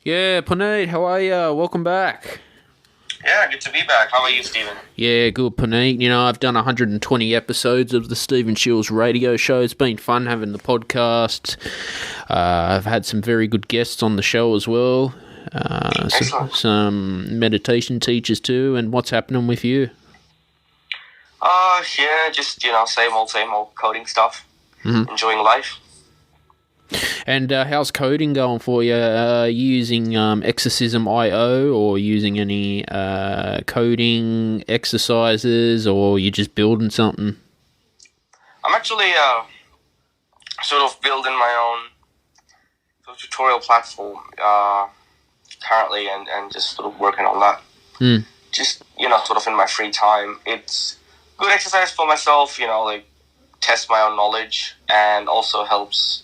Yeah, Punit, how are you? Welcome back. Yeah, good to be back. How are you, Stephen? Yeah, good, Punit. You know, I've done 120 episodes of the Stephen Shiels radio show. It's been fun having the podcast. I've had some very good guests on the show as well. Some meditation teachers too. And what's happening with you? Yeah, just, same old coding stuff. Mm-hmm. Enjoying life. And how's coding going for you? Using Exorcism.io or using any coding exercises, or you just building something? I'm actually sort of building my own sort of tutorial platform currently and just sort of working on that. Just, sort of in my free time. It's good exercise for myself, like test my own knowledge, and also helps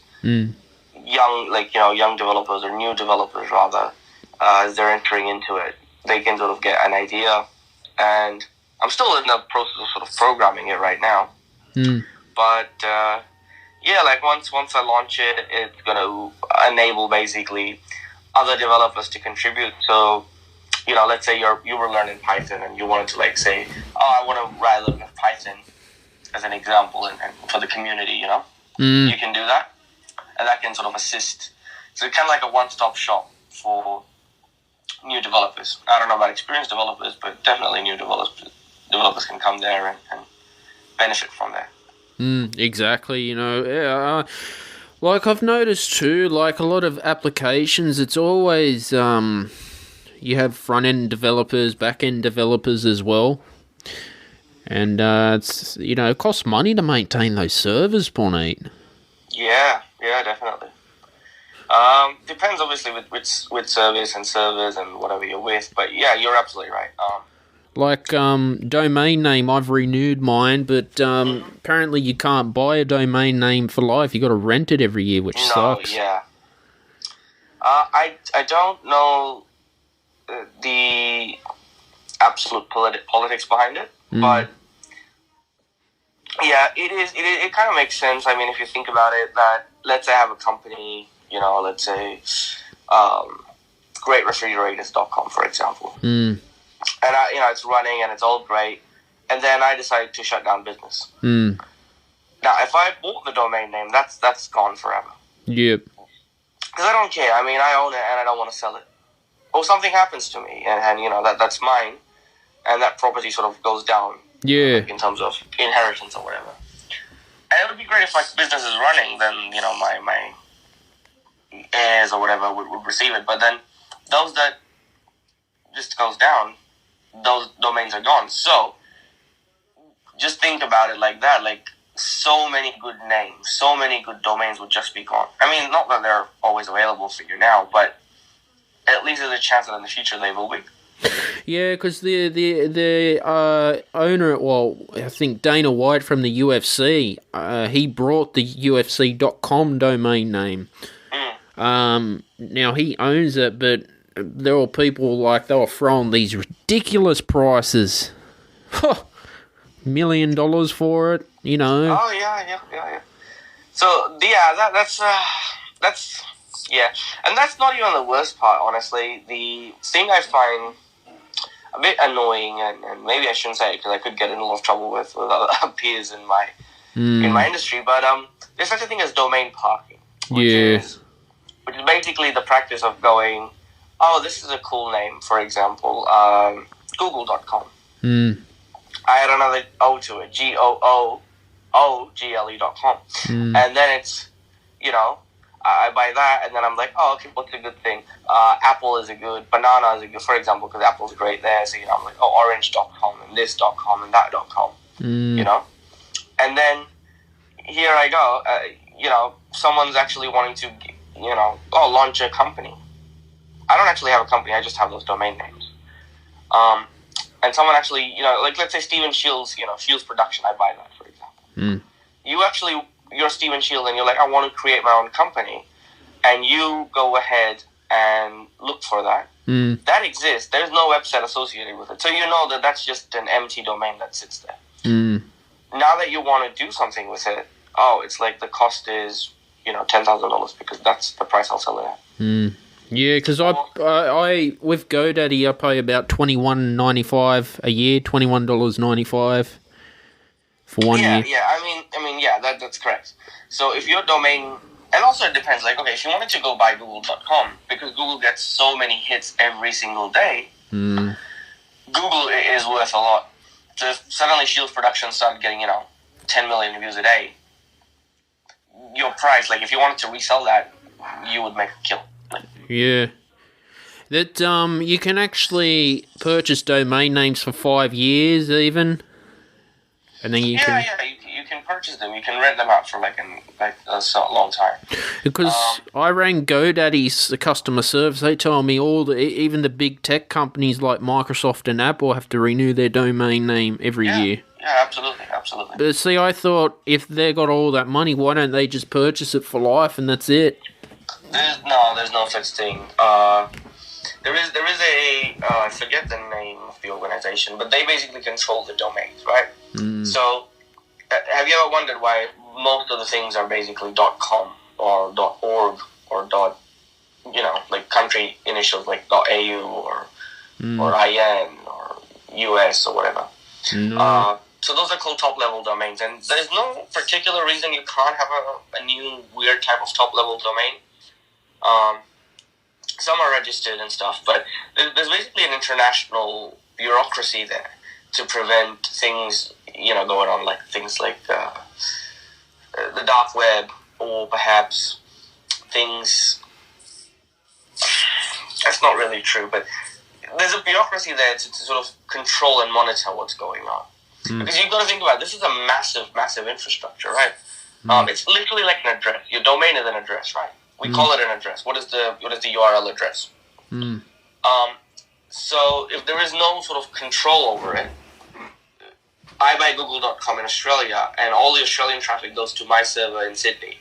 young developers, or new developers rather, as they're entering into it. They can sort of get an idea, and I'm still in the process of sort of programming it right now. But once I launch it, it's going to enable basically other developers to contribute. So, let's say you were learning Python and you wanted to say, I want to write a little bit of Python as an example and for the community, you can do that. And that can sort of assist. So it's kind of like a one-stop shop for new developers. I don't know about experienced developers, but definitely new developers can come there and benefit from there. Exactly. Like I've noticed too, like a lot of applications, it's always you have front-end developers, back-end developers as well. And it's it costs money to maintain those servers, Punit. Yeah, definitely. Depends obviously with service and servers and whatever you're with, but yeah, you're absolutely right. Domain name, I've renewed mine, but apparently you can't buy a domain name for life. You got to rent it every year, which sucks. Yeah. I don't know the absolute politics behind it, but yeah, it kind of makes sense. I mean, if you think about it, that let's say I have a company, let's say greatrefrigerators.com, for example. And it's running and it's all great, and then I decide to shut down business. Now, if I bought the domain name, that's gone forever. Yep. Because I don't care. I mean, I own it and I don't want to sell it. Or something happens to me, and that's mine, and that property sort of goes down. Yeah. In terms of inheritance or whatever. And it would be great if my business is running, then, my heirs or whatever would receive it. But then those that just goes down, those domains are gone. So just think about it like that. Like, so many good names, so many good domains would just be gone. I mean, not that they're always available for you now, but at least there's a chance that in the future they will be. Yeah, because the owner, I think Dana White from the UFC, he brought the UFC.com domain name. Now he owns it, but there were people they were throwing these ridiculous prices. $1 million for it, Oh, yeah. So, yeah, that's yeah. And that's not even the worst part, honestly. The thing I find a bit annoying, and maybe I shouldn't say it because I could get in a lot of trouble with other peers in my industry, but there's such a thing as domain parking, which is basically the practice of going, this is a cool name, for example, google.com. I had another O to it, GOOGLE.com. And then it's, I buy that, and then I'm like, okay, what's a good thing? Apple is a good, banana is a good, for example, because Apple's great there. So, I'm like, orange.com and this.com and that.com, And then here I go, someone's actually wanting to, launch a company. I don't actually have a company, I just have those domain names. And someone actually, let's say Stephen Shiels, Shiels Production, I buy that, for example. You're Stephen Shiels and you're like, I want to create my own company. And you go ahead and look for that. That exists. There's no website associated with it. So you know that that's just an empty domain that sits there. Now that you want to do something with it, it's like the cost is, $10,000 because that's the price I'll sell it at. Yeah, because I with GoDaddy I pay about $21.95 a year, $21.95 for 1 year. Yeah. I mean, yeah, that's correct. So if your domain, and also it depends. Like, okay, if you wanted to go buy Google.com, because Google gets so many hits every single day, Google is worth a lot. So if suddenly Shiels Productions started getting 10 million views a day, your price, like if you wanted to resell that, you would make a kill. Yeah. That you can actually purchase domain names for 5 years even. And then you can purchase them. You can rent them out for like a long time. Because I rang GoDaddy's customer service, they told me even the big tech companies like Microsoft and Apple have to renew their domain name every year. Yeah, absolutely. But see, I thought if they got all that money, why don't they just purchase it for life and that's it? There's no such thing. There is I forget the name of the organization, but they basically control the domains, right? So, have you ever wondered why most of the things are basically .com or .org or like country initials like .au or IN or US or whatever? No. So those are called top-level domains, and there's no particular reason you can't have a new weird type of top-level domain. Some are registered and stuff, but there's basically an international bureaucracy there to prevent things, going on, like things like the dark web, or perhaps things. That's not really true, but there's a bureaucracy there to sort of control and monitor what's going on. Because you've got to think about it, this is a massive infrastructure, right? It's literally like an address. Your domain is an address, right? We call it an address. What is the URL address? So if there is no sort of control over it, I buy Google.com in Australia, and all the Australian traffic goes to my server in Sydney.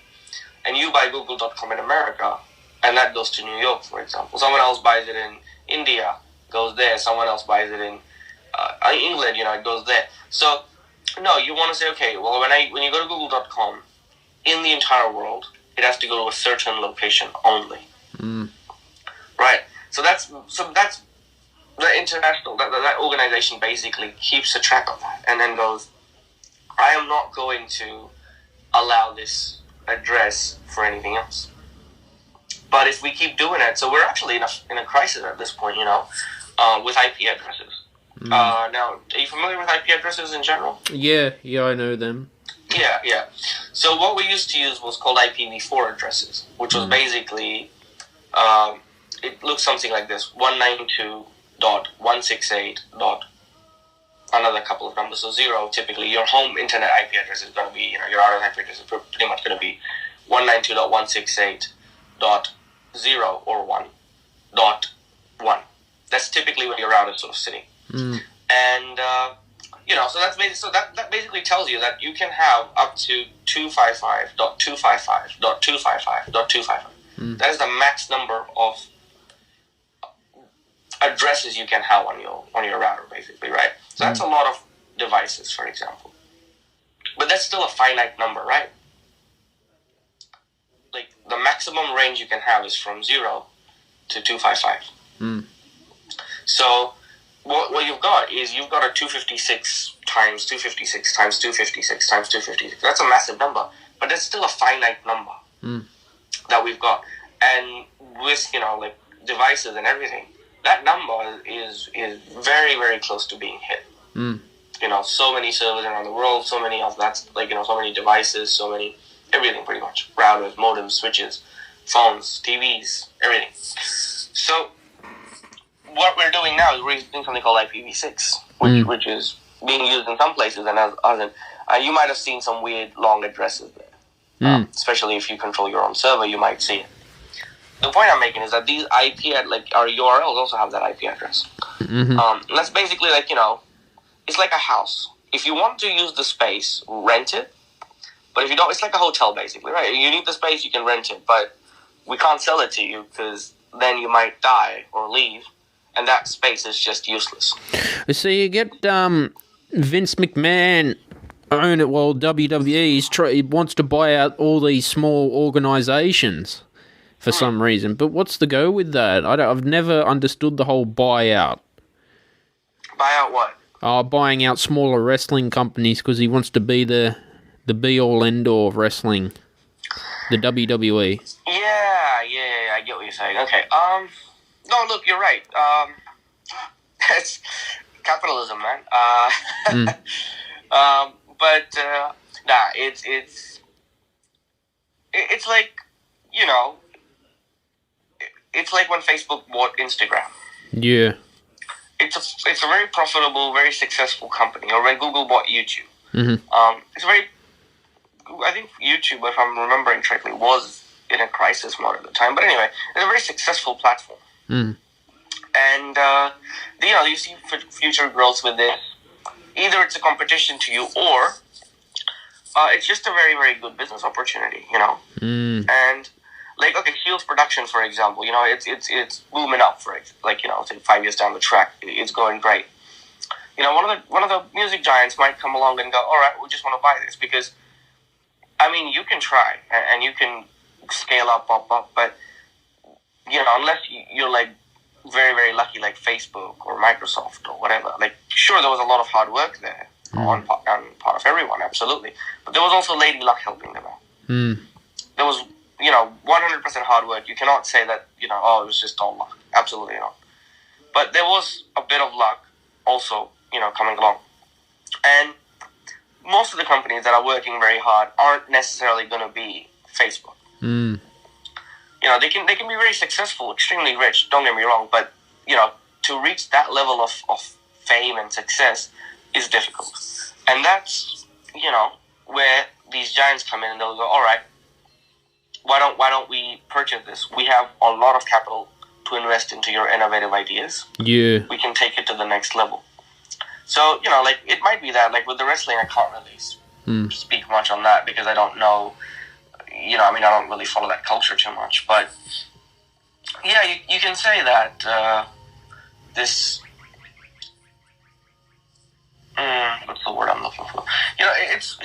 And you buy Google.com in America, and that goes to New York, for example. Someone else buys it in India, goes there. Someone else buys it in England, it goes there. So, no, you want to say, okay, well, when you go to Google.com, in the entire world, it has to go to a certain location only. Right? So that's the international, that organization basically keeps a track of that and then goes, I am not going to allow this address for anything else. But if we keep doing it, so we're actually in a crisis at this point, with IP addresses. Now, are you familiar with IP addresses in general? Yeah, I know them. Yeah. So what we used to use was called IPv4 addresses, which was basically, it looks something like this, 192.168. Another couple of numbers, so 0, typically your home internet IP address is going to be, your router IP address is pretty much going to be 192.168.0 or 1.1. That's typically where your router is sort of sitting. And, so that basically tells you that you can have up to 255.255.255.255. That is the max number of addresses you can have on your router, basically, right? So that's a lot of devices, for example. But that's still a finite number, right? Like, the maximum range you can have is from 0 to 255. So what you've got is you've got a 256 times 256 times 256 times 256. That's a massive number, but that's still a finite number that we've got. And with, like, devices and everything, that number is very, very close to being hit. So many servers around the world, so many of that, so many devices, everything pretty much. Routers, modems, switches, phones, TVs, everything. So what we're doing now is we're using something called IPv6, which is being used in some places, and you might have seen some weird long addresses there. Especially if you control your own server, you might see it. The point I'm making is that these IP, our URLs also have that IP address. That's basically it's like a house. If you want to use the space, rent it. But if you don't, it's like a hotel, basically, right? You need the space, you can rent it, but we can't sell it to you because then you might die or leave, and that space is just useless. So you get Vince McMahon own it while WWE he wants to buy out all these small organizations. for some reason. But what's the go with that? I've never understood the whole buyout. Buyout what? Buying out smaller wrestling companies because he wants to be the be-all, end-all of wrestling. The WWE. Yeah, I get what you're saying. Okay, no, look, you're right. It's capitalism, man. But it's like, you know, it's like when Facebook bought Instagram. Yeah. It's a very profitable, very successful company. Or when Google bought YouTube. Mm-hmm. I think YouTube, if I'm remembering correctly, was in a crisis mode at the time. But anyway, it's a very successful platform. Mm. And, you see future growth with this. Either it's a competition to you or it's just a very, very good business opportunity, you know. Mm. And, like, okay, Shiels production, for example, you know, it's booming up for it. Like, you know, say 5 years down the track, it's going great. You know, one of the music giants might come along and go, all right, we just want to buy this because, I mean, you can try and you can scale up, but, you know, unless you're like very, very lucky, like Facebook or Microsoft or whatever, like, sure, there was a lot of hard work there on part of everyone, absolutely. But there was also lady luck helping them out. Mm. There was, you know, 100% hard work. You cannot say that, you know, it was just all luck. Absolutely not. But there was a bit of luck also, you know, coming along. And most of the companies that are working very hard aren't necessarily going to be Facebook. Mm. You know, they can be very successful, extremely rich, don't get me wrong, but, you know, to reach that level of fame and success is difficult. And that's, you know, where these giants come in and they'll go, all right, why don't we purchase this? We have a lot of capital to invest into your innovative ideas. Yeah. We can take it to the next level. So, you know, like, it might be that, like, with the wrestling, I can't really speak much on that because I don't know, you know, I mean, I don't really follow that culture too much. But, yeah, you can say that this, what's the word I'm looking for? You know, it's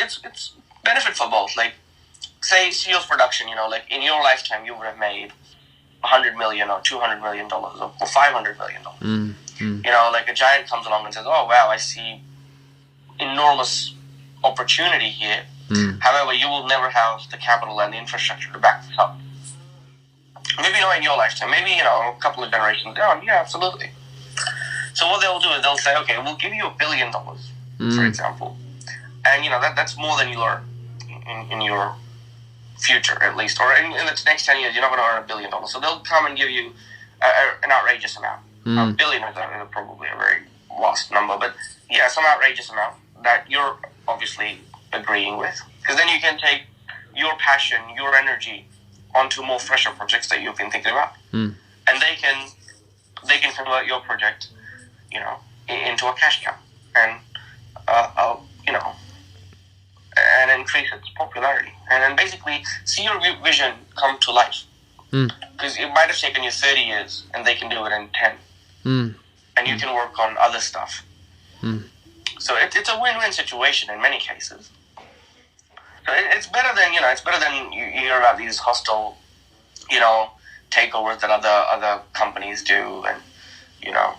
benefit for both. Like, say, Shiels production, you know, like, in your lifetime, you would have made $100 million or $200 million or $500 million. You know, like, a giant comes along and says, oh, wow, I see enormous opportunity here. However, you will never have the capital and the infrastructure to back this up. Maybe not in your lifetime. Maybe, you know, a couple of generations down. Yeah, absolutely. So what they'll do is they'll say, okay, we'll give you $1 billion, for example. And, you know, that's more than you earn in your future, at least. Or in the next 10 years, you're not going to earn $1 billion. So they'll come and give you an outrageous amount. $1 billion is probably a very vast number, but yeah, some outrageous amount that you're obviously agreeing with. Because then you can take your passion, your energy onto more fresher projects that you've been thinking about. And they can convert your project, you know, into a cash cow and, you know, and increase its popularity. And then basically see your vision come to life. Because it might have taken you 30 years and they can do it in 10. And you can work on other stuff. So it's a win-win situation in many cases. So it's better than, you know, you hear about these hostile, you know, takeovers that other companies do. And, you know,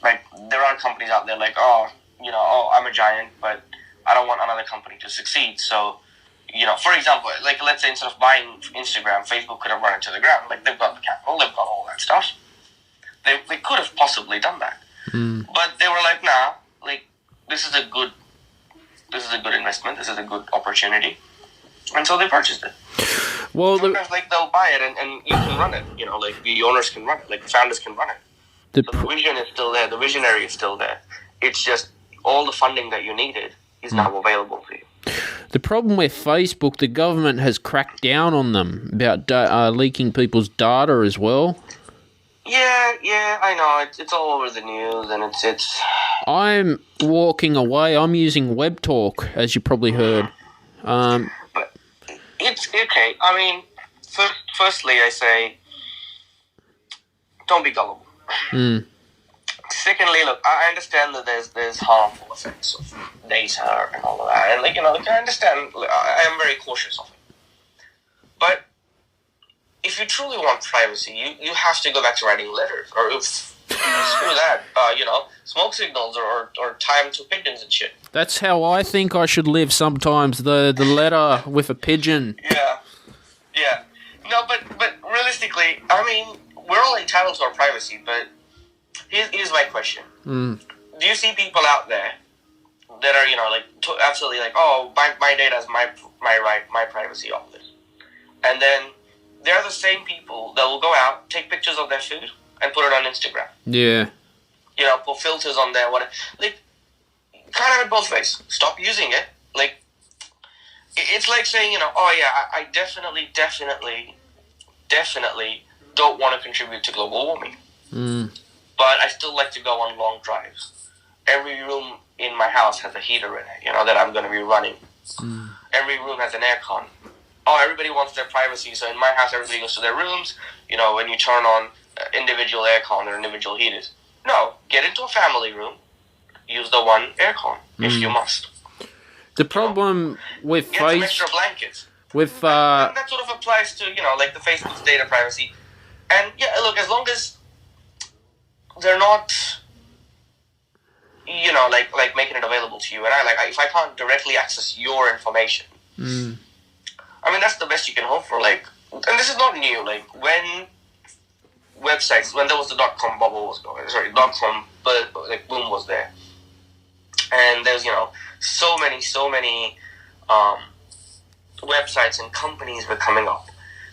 like, there are companies out there like, oh, you know, oh, I'm a giant, but I don't want another company to succeed. So, you know, for example, like, let's say instead of buying Instagram, Facebook could have run it to the ground. Like, they've got the capital, they've got all that stuff. They could have possibly done that. But they were like, nah, like, this is a good investment, this is a good opportunity. And so they purchased it. Well, sometimes, like, they'll buy it and you can run it, you know, like, the owners can run it, like, the founders can run it. So the vision is still there, the visionary is still there. It's just all the funding that you needed is now available for you. The problem with Facebook, the government has cracked down on them about leaking people's data as well. Yeah, I know. It's all over the news, and it's. I'm walking away. I'm using Webtalk, as you probably heard. But it's okay. I mean, firstly, I say, don't be gullible. Secondly, look, I understand that there's harmful effects of data and all of that, and, like, you know, I understand. I am very cautious of it. But if if you truly want privacy, you have to go back to writing letters, or screw that, smoke signals or tie them to pigeons and shit. That's how I think I should live sometimes, the letter with a pigeon. Yeah. No, but realistically, I mean, we're all entitled to our privacy, but here's my question. Do you see people out there that are, absolutely like, oh, my data is my right, my privacy, all this. And then they're the same people that will go out, take pictures of their food, and put it on Instagram. Yeah. Put filters on there, whatever. Like, kind of have it both ways. Stop using it. Like, it's like saying, oh yeah, I definitely don't want to contribute to global warming. But I still like to go on long drives. Every room in my house has a heater in it, that I'm going to be running. Every room has an aircon. Oh, everybody wants their privacy, so in my house, everybody goes to their rooms. When you turn on individual aircon or individual heaters. No, get into a family room. Use the one aircon, if you must. The problem with get some extra blankets. With and that sort of applies to, like the Facebook's data privacy. And yeah, look, as long as they're not, like making it available to you, and if I can't directly access your information, I mean, that's the best you can hope for. Like, and this is not new. Like, when there was the .com bubble was going, .com boom was there, and there's so many websites and companies were coming up.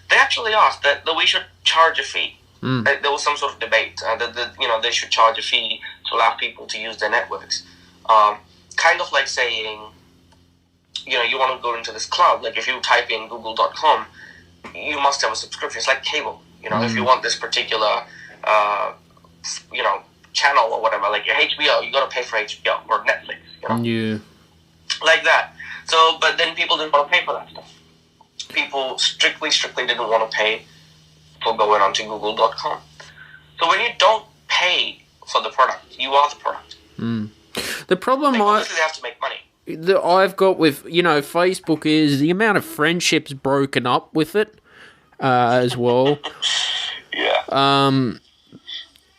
They actually asked that we should charge a fee. There was some sort of debate that they should charge a fee to allow people to use their networks. Kind of like saying, you want to go into this club. Like, if you type in google.com, you must have a subscription. It's like cable. If you want this particular, channel or whatever, like your HBO, you got to pay for HBO or Netflix. Yeah. Like that. So, but then people didn't want to pay for that stuff. People strictly didn't want to pay for going onto google.com. So when you don't pay for the product, you are the product. The problem obviously they have to make money. That I've got with Facebook is the amount of friendships broken up with it as well. Yeah.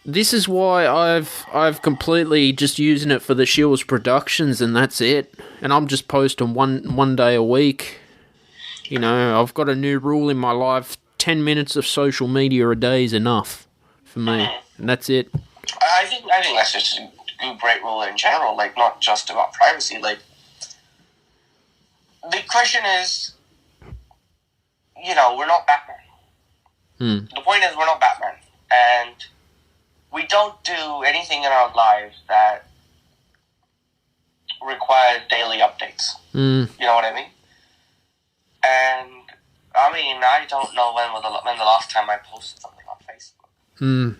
This is why I've completely just using it for the Shiels productions, and that's it. And I'm just posting one day a week. I've got a new rule in my life: 10 minutes of social media a day is enough for me, and that's it. I think that's just a great rule in general. Like, not just about privacy. Like, the question is, we're not Batman. The point is, we're not Batman, and we don't do anything in our lives that requires daily updates. You know what I mean? And I mean, I don't know when the last time I posted something on Facebook.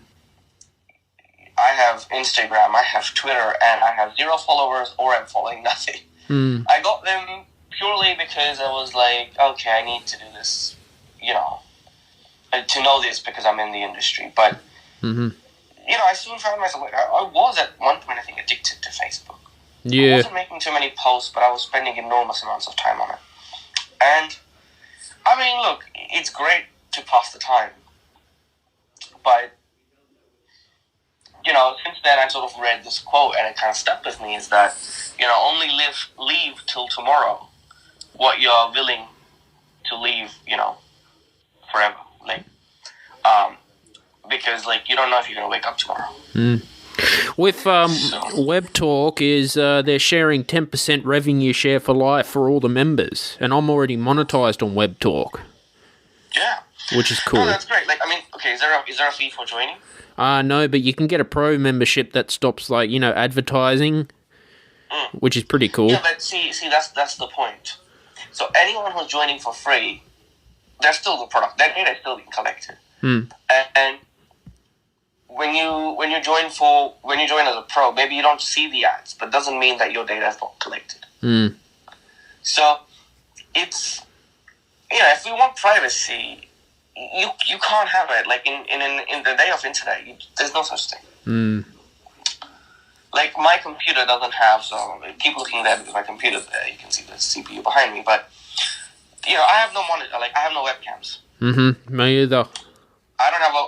I have Instagram, I have Twitter, and I have 0 followers, or I'm following nothing. I got them purely because I was like, okay, I need to do this, to know this because I'm in the industry. But I soon found myself, like, I was at one point, I think, addicted to Facebook. Yeah. I wasn't making too many posts, but I was spending enormous amounts of time on it. And, I mean, look, it's great to pass the time. But, since then I sort of read this quote, and it kind of stuck with me, is that, only leave till tomorrow what you're willing to leave, forever. Like, because, like, you don't know if you're going to wake up tomorrow. With Webtalk is they're sharing 10% revenue share for life for all the members, and I'm already monetized on Webtalk. Yeah, which is cool. No, that's great. Like, I mean, okay, is there a fee for joining? No, but you can get a pro membership that stops, like, advertising, which is pretty cool. Yeah, but see, that's the point. So anyone who's joining for free, they're still the product. Their data is still being collected. And when you join as a pro, maybe you don't see the ads, but doesn't mean that your data is not collected. So it's if we want privacy, you can't have it. Like in the day of internet, there's no such thing. Like, my computer doesn't have, so keep looking there because my computer's there. You can see the CPU behind me, but I have no monitor. Like, I have no webcams. Mm-hmm. Me either. I don't have a.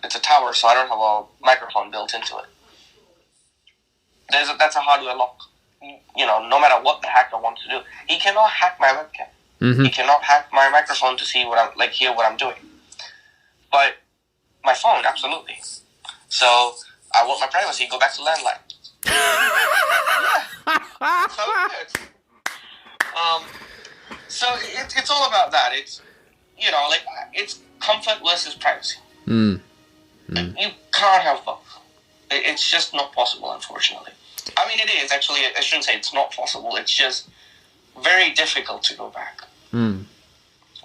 It's a tower, so I don't have a microphone built into it. That's a hardware lock. No matter what the hacker wants to do, he cannot hack my webcam. Mm-hmm. He cannot hack my microphone to see hear what I'm doing. But my phone, absolutely. So I want my privacy. Go back to landline. Yeah. So it is. So it's all about that. It's it's comfort versus privacy. Mm. You can't have both. It's just not possible, unfortunately. I mean, it is actually. I shouldn't say it's not possible. It's just very difficult to go back. Mm.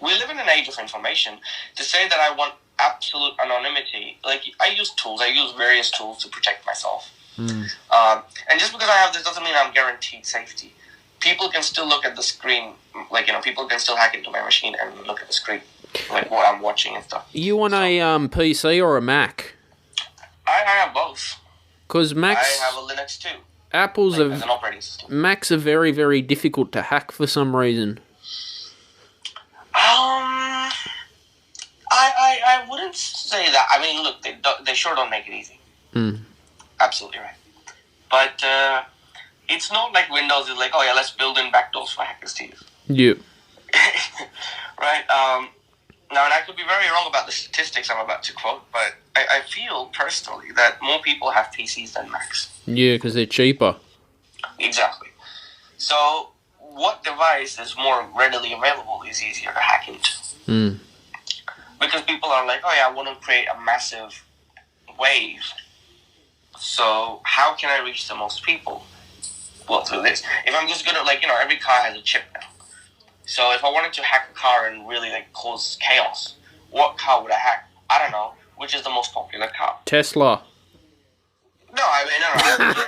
We live in an age of information. To say that I want absolute anonymity, like, I use tools. I use various tools to protect myself. Mm. And just because I have this doesn't mean I'm guaranteed safety. People can still look at the screen, people can still hack into my machine and look at the screen, like what I'm watching and stuff. You want a PC or a Mac? I have both. Because Macs... I have a Linux too. Apple's as an operating system. Macs are very, very difficult to hack for some reason. I wouldn't say that. I mean, look, they sure don't make it easy. Mm. Absolutely right. But it's not like Windows is like, oh yeah, let's build in backdoors for hackers to use. Yeah. Right. Now, and I could be very wrong about the statistics I'm about to quote, but I feel personally that more people have PCs than Macs. Yeah, because they're cheaper. Exactly. So, what device is more readily available is easier to hack into. Mm. Because people are like, oh yeah, I want to create a massive wave. So, how can I reach the most people? Well, through this. If I'm just going to, every car has a chip now. So if I wanted to hack a car and really cause chaos, what car would I hack? I don't know. Which is the most popular car? Tesla. No,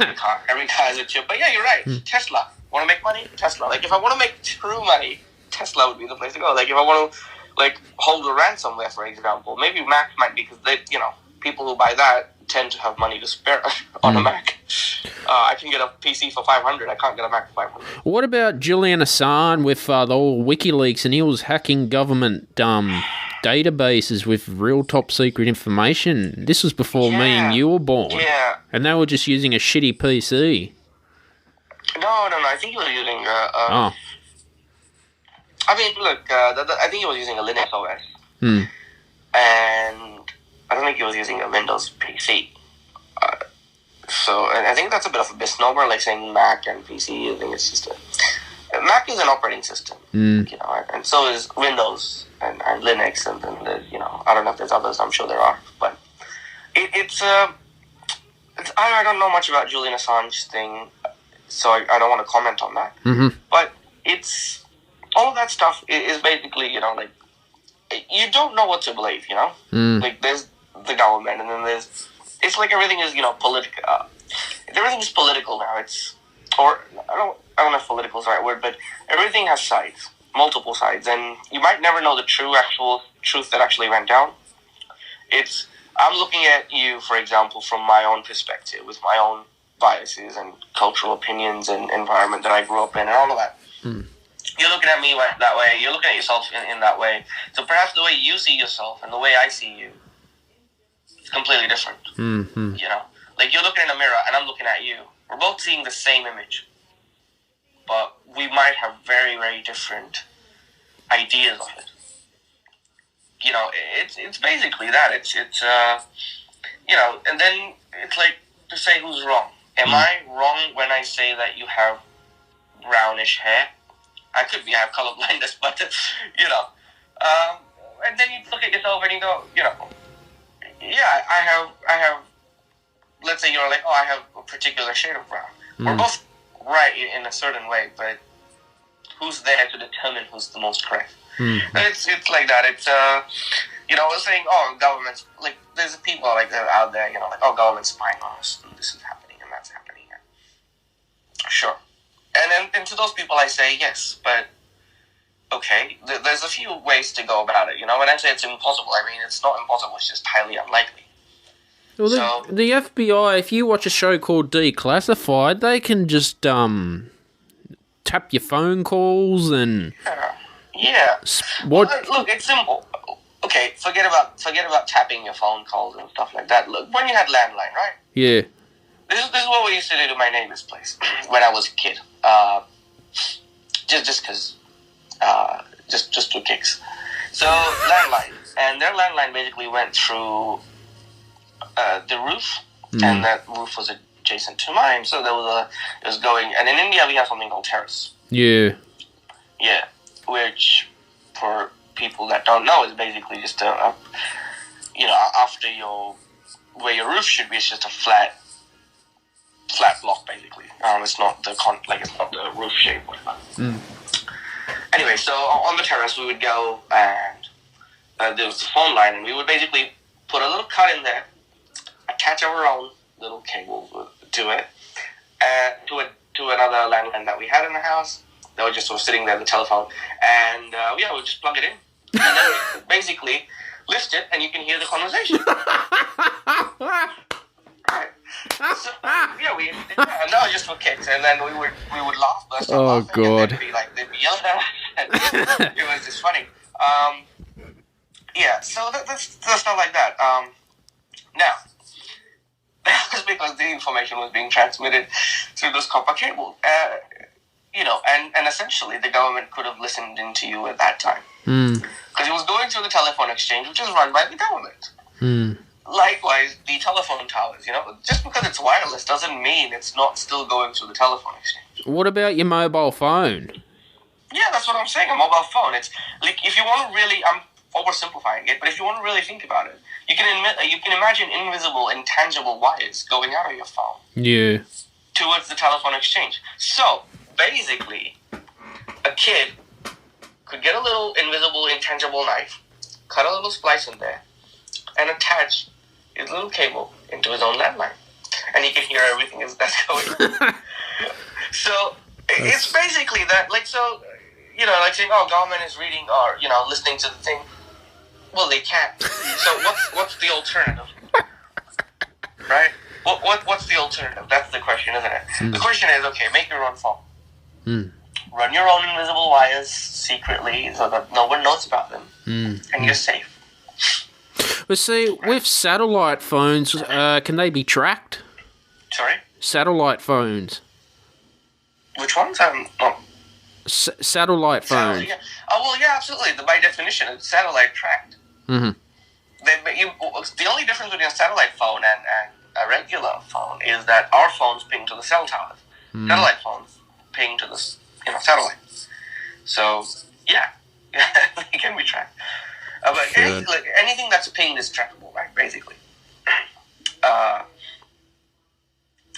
every car has a chip. But yeah, you're right. Tesla. Want to make money? Tesla. If I want to make true money, Tesla would be the place to go. If I want to hold a ransomware, for example, maybe Mac might be, because people who buy that tend to have money to spare on a Mac. I can get a PC for $500. I can't get a Mac for $500. What about Julian Assange with the whole WikiLeaks, and he was hacking government databases with real top secret information? This was before me and you were born. Yeah. And they were just using a shitty PC. No. I think he was using. I mean, look. I think he was using a Linux OS. Hmm. And I don't think he was using a Windows PC. And I think that's a bit of a misnomer, saying Mac and PC. I think it's just Mac is an operating system, and so is Windows and Linux, and then I don't know if there's others. I'm sure there are, but it's I don't know much about Julian Assange thing, so I don't want to comment on that. Mm-hmm. But it's all of that stuff is basically you don't know what to believe. There's the government, and then it's like everything is political. Everything is political now. I don't know if political is the right word, but everything has sides, multiple sides, and you might never know the actual truth that actually went down. I'm looking at you, for example, from my own perspective, with my own biases and cultural opinions and environment that I grew up in, and all of that. Mm. You're looking at me that way. You're looking at yourself in that way. So perhaps the way you see yourself and the way I see you is completely different. Mm-hmm. You're looking in a mirror and I'm looking at you. We're both seeing the same image, but we might have very, very different ideas of it. It's basically that. It's and then it's like to say who's wrong. Am I wrong when I say that you have brownish hair? I could be. I have color blindness, but and then you look at yourself and you go, yeah, I have. Let's say you're like, oh, I have a particular shade of brown. We're both right in a certain way, but who's there to determine who's the most correct? It's like that. It's we're saying, oh, government's there's people out there, oh, government's spying on us, and this is happening and that's happening. Sure. And to those people I say yes, but okay, there's a few ways to go about it. When I say it's impossible, I mean it's not impossible, it's just highly unlikely. Well, the FBI, if you watch a show called Declassified, they can just tap your phone calls and... Yeah. What? Well, look, it's simple. Okay, forget about tapping your phone calls and stuff like that. Look, when you had landline, right? Yeah. This is what we used to do to my neighbor's place when I was a kid. Just because, just for kicks. So landline, and their landline basically went through the roof, and that roof was adjacent to mine. So it was going. And in India, we have something called terrace. Yeah. Yeah, which for people that don't know is basically just after where your roof should be, it's just a flat block basically. It's not it's not the roof shape. Anyway, so on the terrace we would go, and there was the phone line, and we would basically put a little cut in there, attach our own little cable to it, to another landline that we had in the house that was just sort of sitting there, the telephone, and we'd just plug it in, and then we basically lift it, and you can hear the conversation. Right. So, and that was just for kicks, and then we would laugh, burst out laughing, God. and they'd be yelling at us, and it was just funny. So that's stuff like that. Now, that was because the information was being transmitted through this copper cable, and essentially the government could have listened into you at that time, because it was going through the telephone exchange, which is run by the government. Likewise, the telephone towers, just because it's wireless doesn't mean it's not still going through the telephone exchange. What about your mobile phone? Yeah, that's what I'm saying, a mobile phone. It's like, if you want to really, I'm oversimplifying it, but if you want to really think about it, you can imagine invisible, intangible wires going out of your phone. Yeah. Towards the telephone exchange. So, basically, a kid could get a little invisible, intangible knife, cut a little splice in there, and attach his little cable into his own landline, and he can hear everything that's going on. So it's basically that, saying, oh, government is reading or listening to the thing. Well, they can't. So what's the alternative, right? What's the alternative? That's the question, isn't it? The question is, okay, make your own phone, run your own invisible wires secretly so that no one knows about them, and you're safe. But see, with satellite phones, can they be tracked? Sorry? Satellite phones. Which ones? Satellite phones. Yeah. Oh, well, yeah, absolutely. By definition, it's satellite tracked. The only difference between a satellite phone and a regular phone is that our phones ping to the cell towers. Satellite phones ping to the satellite. So, yeah, they can be tracked. But anything that's pinged is trackable, right? Basically.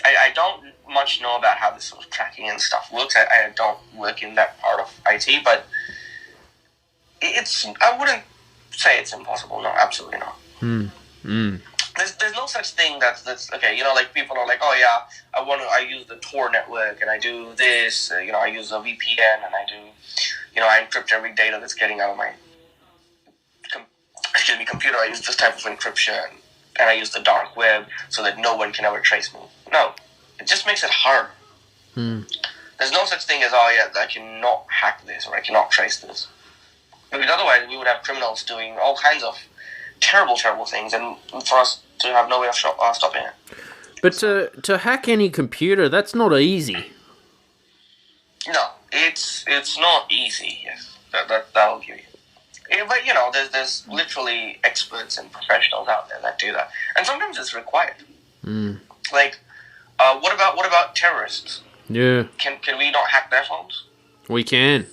I don't much know about how this sort of tracking and stuff works. I don't work in that part of IT, but I wouldn't say it's impossible. No, absolutely not. There's no such thing that's okay. People are like, oh yeah, I use the Tor network and I do this. I use a VPN and I do, I encrypt every data that's getting out of my computer. I use this type of encryption, and I use the dark web so that no one can ever trace me. No, it just makes it hard. There's no such thing as, oh yeah, I cannot hack this or I cannot trace this. Because otherwise we would have criminals doing all kinds of terrible, terrible things, and for us to have no way of stopping it. But to hack any computer, that's not easy. No, it's not easy. Yes, that'll give you. But there's literally experts and professionals out there that do that, and sometimes it's required. What about terrorists? Yeah. Can we not hack their phones? We can.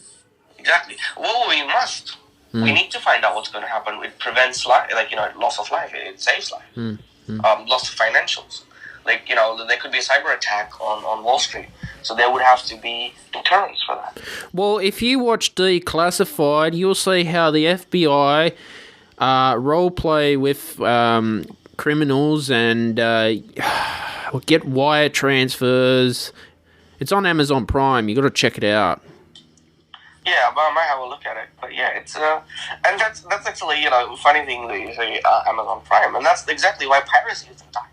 Exactly. Well, we must. We need to find out what's going to happen. It prevents life, loss of life. It saves life. Loss of financials. There could be a cyber attack on Wall Street, so there would have to be deterrents for that. Well, if you watch Declassified, you'll see how the FBI role play with criminals and get wire transfers. It's on Amazon Prime. You got to check it out. Yeah, but I might have a look at it. But yeah, it's and that's actually funny thing that you say Amazon Prime, and that's exactly why piracy isn't dying.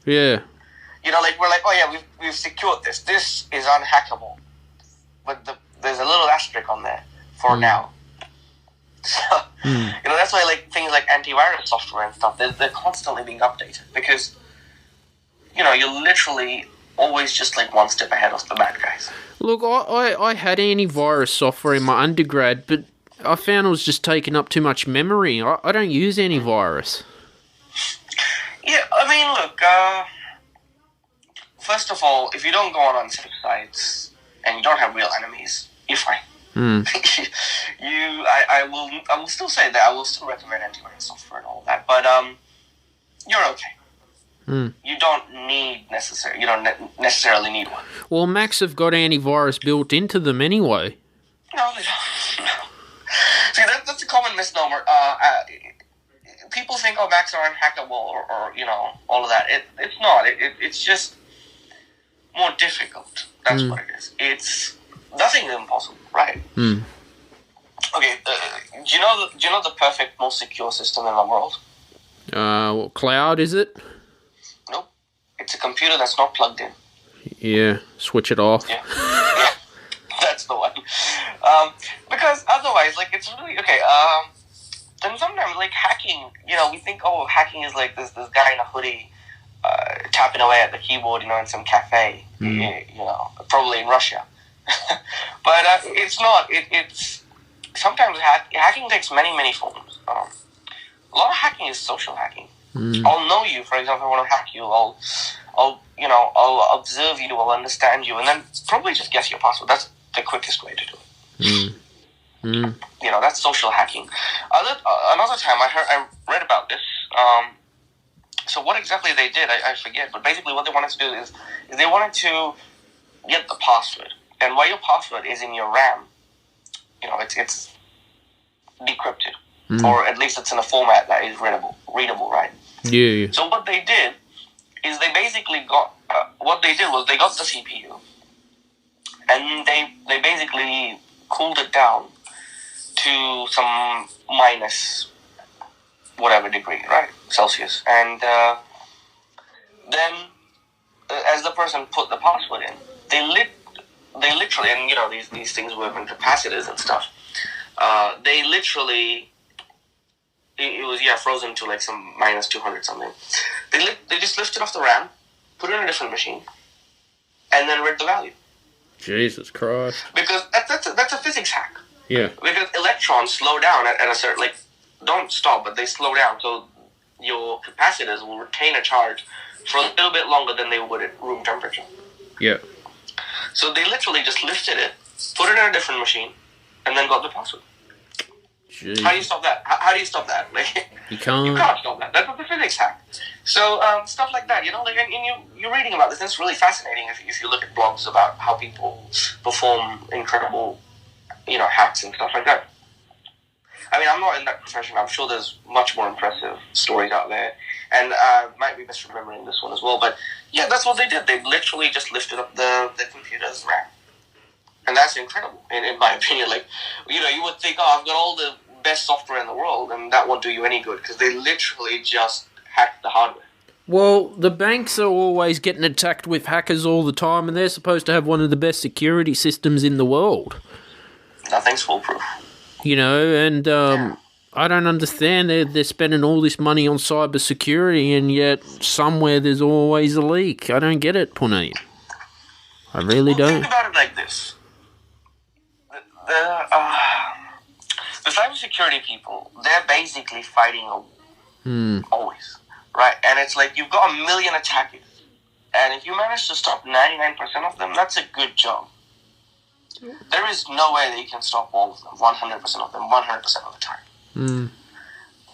Yeah. We're like, oh yeah, we've secured this. This is unhackable. there's a little asterisk on there for now. So, that's why like things like antivirus software and stuff, they're constantly being updated because, you're literally always just like one step ahead of the bad guys. Look, I had antivirus software in my undergrad, but I found it was just taking up too much memory. I don't use antivirus. Yeah, I mean, look, first of all, if you don't go on unsafe sites and you don't have real enemies, you're fine. I will still say that I will still recommend antivirus software and all that, but you're okay. You don't necessarily need one. Well, Macs have got antivirus built into them anyway. No, they don't. No. See, that's a common misnomer. People think, Macs are unhackable or all of that. It's not. It's just more difficult. That's what it is. It's nothing is impossible, right? Okay. Do you know the perfect, most secure system in the world? What cloud is it? Nope. It's a computer that's not plugged in. Yeah. Switch it off. Yeah. That's the one. Because otherwise, like, it's really okay. And sometimes, like, hacking, we think, hacking is like this guy in a hoodie tapping away at the keyboard, in some cafe, probably in Russia. But it's not. It's sometimes hacking takes many, many forms. A lot of hacking is social hacking. I'll know you, for example. If I want to hack you, I'll observe you, I'll understand you, and then probably just guess your password. That's the quickest way to do it. That's social hacking. Another time I read about this. So what exactly they did, I forget. But basically, what they wanted to do is they wanted to get the password, and while your password is in your RAM, it's decrypted, or at least it's in a format that is readable, right? Yeah. So what they did is they basically got they got the CPU, and they basically cooled it down to some minus whatever degree, right, Celsius, and then as the person put the password in, they literally, and these things work on capacitors and stuff. They literally, it was frozen to like some minus 200 something. They just lifted off the RAM, put it in a different machine, and then read the value. Jesus Christ! Because that's a physics hack. Yeah. Because electrons slow down at a certain, like, don't stop, but they slow down, so your capacitors will retain a charge for a little bit longer than they would at room temperature. Yeah. So they literally just lifted it, put it in a different machine, and then got the password. Jeez. How do you stop that? How do you stop that? Like, you can't. You can't stop that. That's a physics hack. So stuff like that, like, and you're reading about this, and it's really fascinating if you look at blogs about how people perform incredible, hacks and stuff like that. I mean, I'm not in that profession. I'm sure there's much more impressive stories out there, and might be misremembering this one as well. But yeah, that's what they did. They literally just lifted up the computer's RAM, and that's incredible, in my opinion. Like, you would think, I've got all the best software in the world, and that won't do you any good because they literally just hacked the hardware. Well, the banks are always getting attacked with hackers all the time, and they're supposed to have one of the best security systems in the world. Nothing's foolproof. And I don't understand. They're spending all this money on cybersecurity, and yet somewhere there's always a leak. I don't get it, Punit. I really don't. Think about it like this. The cybersecurity people, they're basically fighting a war. Always. Right? And it's like you've got 1 million attackers. And if you manage to stop 99% of them, that's a good job. There is no way that you can stop all of them, 100% of them, 100% of the time.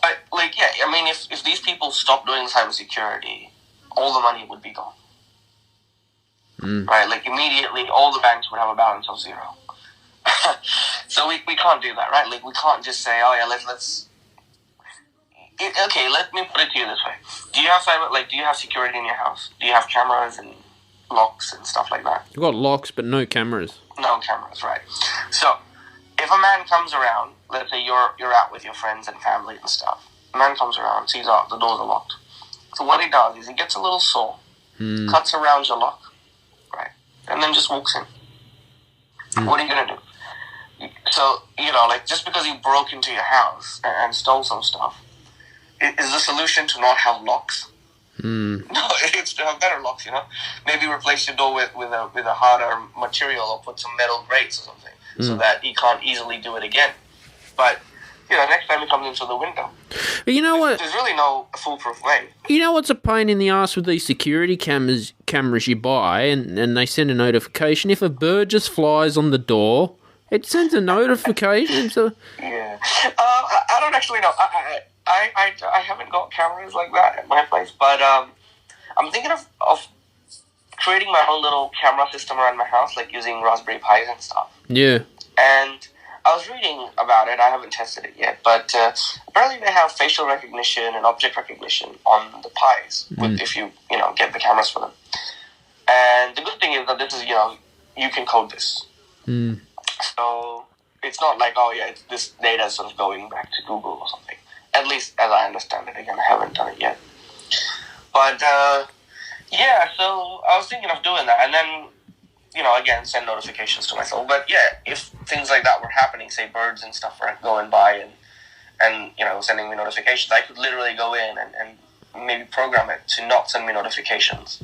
But, if these people stop doing cybersecurity, all the money would be gone. Right? Like, immediately, all the banks would have a balance of zero. So we can't do that, right? Like, we can't just say, let's... Okay, let me put it to you this way. Do you have security in your house? Do you have cameras and locks and stuff like that? You've got locks, but no cameras. No cameras, right. So, if a man comes around, let's say you're out with your friends and family and stuff. A man comes around, sees the doors are locked. So what he does is he gets a little saw, cuts around your lock, right, and then just walks in. What are you gonna do? So, like, just because you broke into your house and stole some stuff, is the solution to not have locks? No, it's to have better locks, Maybe replace your door with a harder material or put some metal grates or something so that you can't easily do it again. But, next time it comes into the window. But you know what? There's really no foolproof way. You know what's a pain in the ass with these security cameras you buy and they send a notification? If a bird just flies on the door, it sends a notification. So yeah. I don't actually know. I haven't got cameras like that at my place, but I'm thinking of creating my own little camera system around my house, like using Raspberry Pis and stuff. Yeah. And I was reading about it. I haven't tested it yet, but apparently they have facial recognition and object recognition on the Pis if you get the cameras for them. And the good thing is that this is you can code this. So it's not like this data is sort of going back to Google or something. At least as I understand it. Again, I haven't done it yet. But so I was thinking of doing that, and then again, send notifications to myself. But yeah, if things like that were happening, say birds and stuff were going by and sending me notifications, I could literally go in and maybe program it to not send me notifications.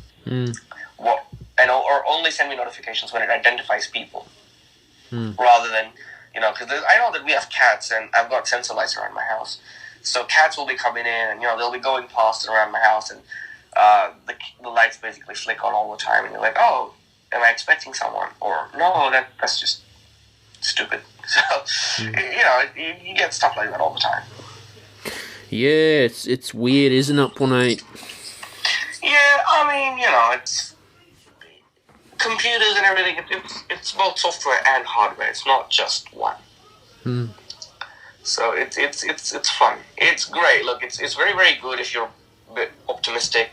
Or only send me notifications when it identifies people. Rather than, because I know that we have cats and I've got sensor lights around my house. So cats will be coming in and, they'll be going past and around my house and the lights basically flick on all the time. And you're like, oh, am I expecting someone? Or, no, that's just stupid. So, you get stuff like that all the time. Yeah, it's weird, isn't it, Punit? Yeah, I mean, it's computers and everything. It's both software and hardware. It's not just one. So it's fun. It's great. Look, it's very, very good if you're a bit optimistic.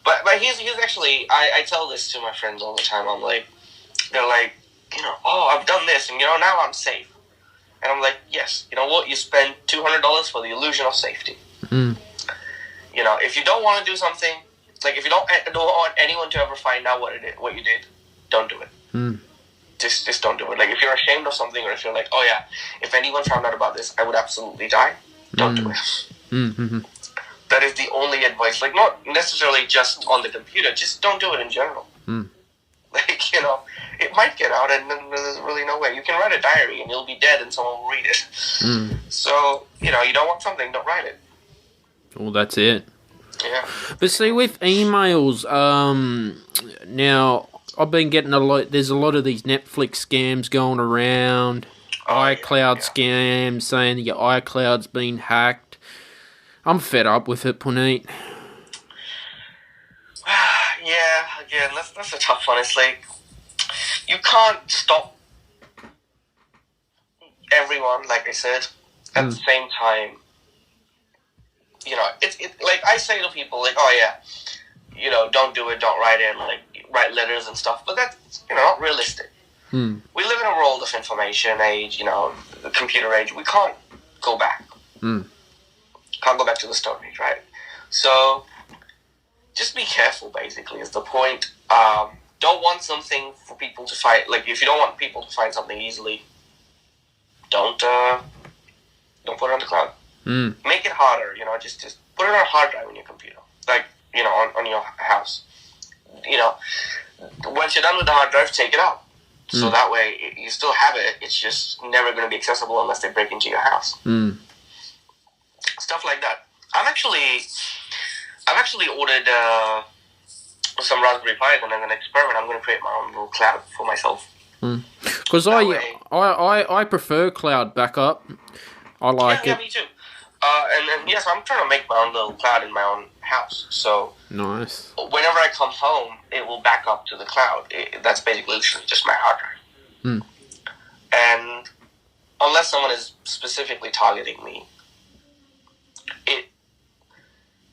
But he's actually, I tell this to my friends all the time. I'm like, they're like, oh, I've done this, and now I'm safe. And I'm like, yes, you know what? You spend $200 for the illusion of safety. If you don't want to do something, like if you don't want anyone to ever find out what you did, don't do it. Just don't do it. Like if you're ashamed of something, or if you're like, oh yeah, if anyone found out about this, I would absolutely die. Don't do it. That is the only advice. Like not necessarily just on the computer. Just don't do it in general. Like it might get out, and then there's really no way. You can write a diary, and you'll be dead, and someone will read it. So you don't want something, don't write it. Well, that's it. Yeah. But see, with emails, now I've been getting there's a lot of these Netflix scams going around, iCloud scams saying that your iCloud's been hacked. I'm fed up with it, Punit. Yeah, again, that's a tough one. It's like, you can't stop everyone, like I said. At the same time, it's like I say to people, like, oh yeah, don't do it, don't write it, like, write letters and stuff, but that's, not realistic. We live in a world of information age, the computer age. We can't go back. Can't go back to the Stone Age, right? So, just be careful, basically, is the point. Don't want something for people to find, like, if you don't want people to find something easily, don't put it on the cloud. Make it harder, just put it on a hard drive in your computer, like, on your house. Once you're done with the hard drive, take it out. So that way, you still have it, it's just never going to be accessible unless they break into your house. Stuff like that. I've actually ordered some Raspberry Pis, and as an experiment, I'm going to create my own little cloud for myself. Because I prefer cloud backup. I like it. Yeah, me too. And yes, I'm trying to make my own little cloud in my own house. So nice. Whenever I come home, it will back up to the cloud. That's basically just my hard drive. And unless someone is specifically targeting me, it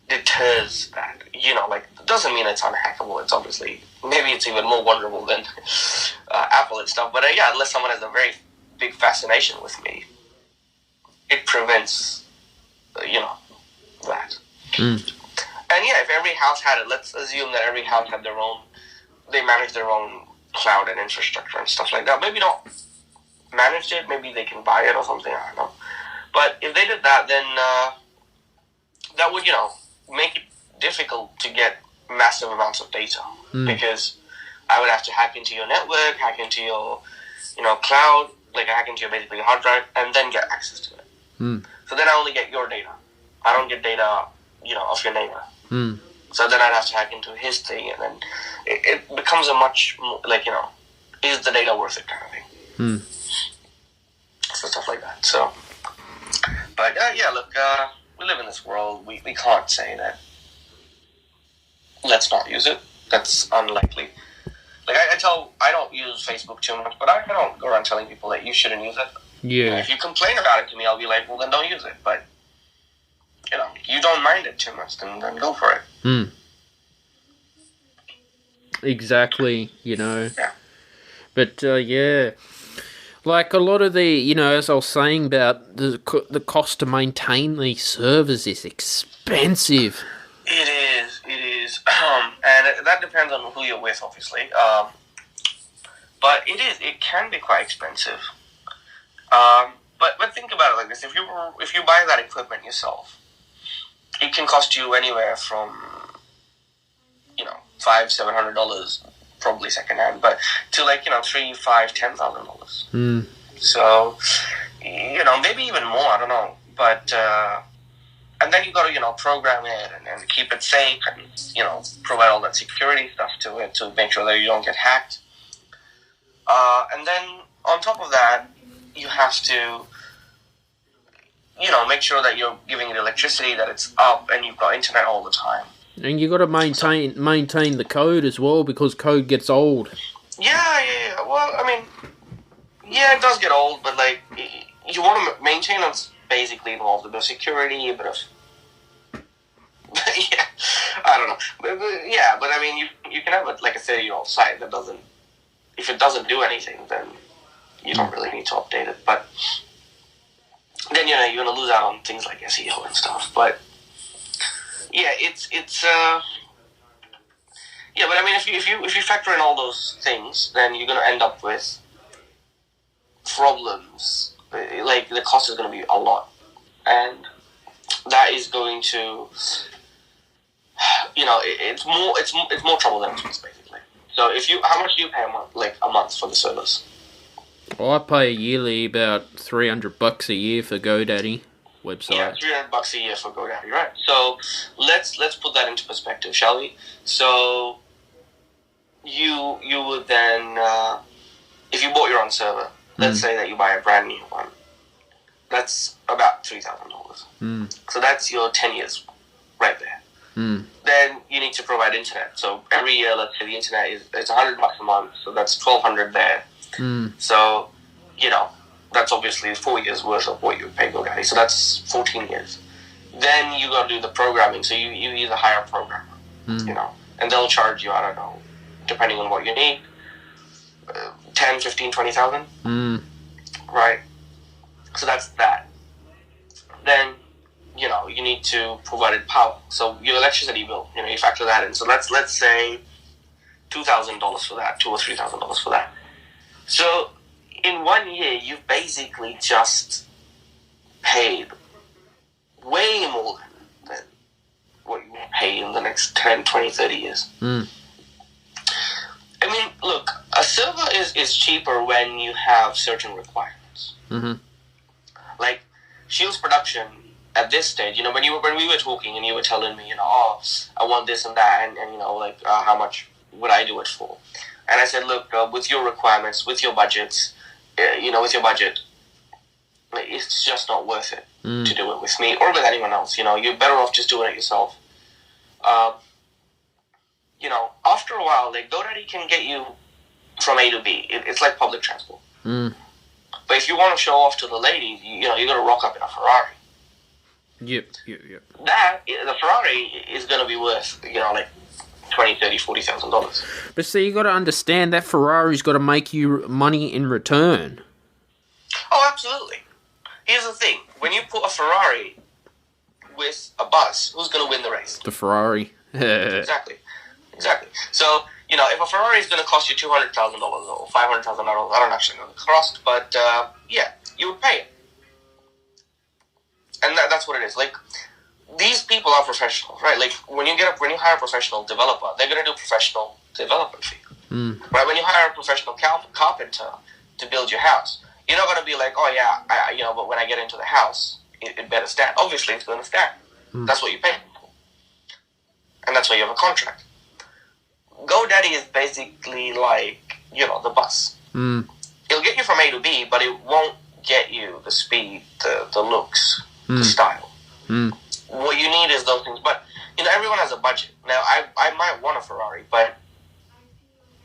deters that. Like, it doesn't mean it's unhackable. It's obviously, maybe it's even more vulnerable than Apple and stuff. But yeah, unless someone has a very big fascination with me, it prevents, that. And yeah, if every house had it, let's assume that every house had they manage their own cloud and infrastructure and stuff like that. Maybe not managed it. Maybe they can buy it or something. I don't know. But if they did that, then that would, make it difficult to get massive amounts of data because I would have to hack into your network, hack into your, cloud, like hack into your basically hard drive, and then get access to it. So then I only get your data. I don't get data, of your neighbor. So then I'd have to hack into his thing, and then it becomes a much more, is the data worth it kind of thing. So stuff like that. So, but look, we live in this world. We can't say that let's not use it. That's unlikely. Like I don't use Facebook too much, but I don't go around telling people that you shouldn't use it. Yeah. If you complain about it to me, I'll be like, well, then don't use it. But you don't mind it too much, then go for it. Exactly. Yeah. But like a lot of the, as I was saying about the cost to maintain these servers is expensive. It is, and that depends on who you're with, obviously. But it can be quite expensive. But think about it like this: if you buy that equipment yourself, it can cost you anywhere from $500-$700, probably secondhand, but to $3,000, $5,000, $10,000. So maybe even more. I don't know, but. And then you got to, program it and keep it safe and, provide all that security stuff to it to make sure that you don't get hacked. And then on top of that, you have to, make sure that you're giving it electricity, that it's up, and you've got internet all the time. And you got to maintain the code as well, because code gets old. Yeah. Well, I mean, it does get old, but, you want to maintain it. Basically involves a bit of security, a bit of I don't know, but I mean, you can have a 30-year-old site that doesn't. If it doesn't do anything, then you don't really need to update it. But then you're going to lose out on things like SEO and stuff. But it's But I mean, if you factor in all those things, then you're going to end up with problems. Like, the cost is going to be a lot, and that is going to, it's more trouble than it's worth, basically. So how much do you pay a month for the service? Well, I pay yearly about $300 a year for GoDaddy website. Yeah, $300 a year for GoDaddy, right? So let's put that into perspective, shall we? So you would then, if you bought your own server. Let's say that you buy a brand new one. That's about $3,000. So that's your 10 years right there. Then you need to provide internet. So every year, let's say the internet it's $100 a month. So that's $1,200 there. So, that's obviously 4 years worth of what you pay GoDaddy. So that's 14 years. Then you got to do the programming. So you either hire a programmer, and they'll charge you, I don't know, depending on what you need. 10, 15, 20,000. Right? So that's that. Then, you need to provide power. So your electricity bill, you factor that in. So let's say $2,000 for that, $2,000 or $3,000 for that. So in 1 year, you've basically just paid way more than what you will pay in the next 10, 20, 30 years. I mean, look, a server is cheaper when you have certain requirements. Like Shiels production at this stage, when we were talking and you were telling me, I want this and that, and how much would I do it for? And I said, look, with your requirements, with your budgets, with your budget, it's just not worth it to do it with me or with anyone else. You're better off just doing it yourself. After a while, GoDaddy can get you from A to B. It's like public transport. But if you want to show off to the ladies, you got to rock up in a Ferrari. Yep. The Ferrari is going to be worth, $20,000, $30,000, $40,000. But see, you got to understand that Ferrari's got to make you money in return. Oh, absolutely. Here's the thing: when you put a Ferrari with a bus, who's going to win the race? The Ferrari. Exactly. Exactly. So, if a Ferrari is going to cost you $200,000 or $500,000, I don't actually know the cost, but you would pay it. And that's what it is. Like, these people are professionals, right? Like, when you hire a professional developer, they're going to do professional developer fee. Right? When you hire a professional carpenter to build your house, you're not going to be like, oh yeah, but when I get into the house, it better stand. Obviously, it's going to stand. That's what you pay for. And that's why you have a contract. GoDaddy is basically like, the bus. It'll get you from A to B, but it won't get you the speed, the looks, the style. What you need is those things. But, everyone has a budget. Now, I might want a Ferrari, but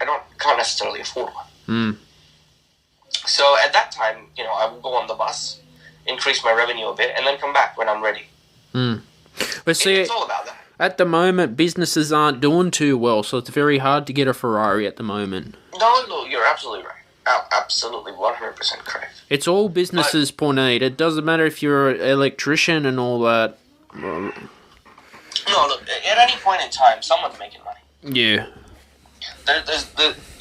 I can't necessarily afford one. So at that time, I will go on the bus, increase my revenue a bit, and then come back when I'm ready. But see, it's all about that. At the moment, businesses aren't doing too well, so it's very hard to get a Ferrari at the moment. No, you're absolutely right. Absolutely, 100% correct. It's all businesses, Punit. It doesn't matter if you're an electrician and all that. No, look, at any point in time, someone's making money. Yeah.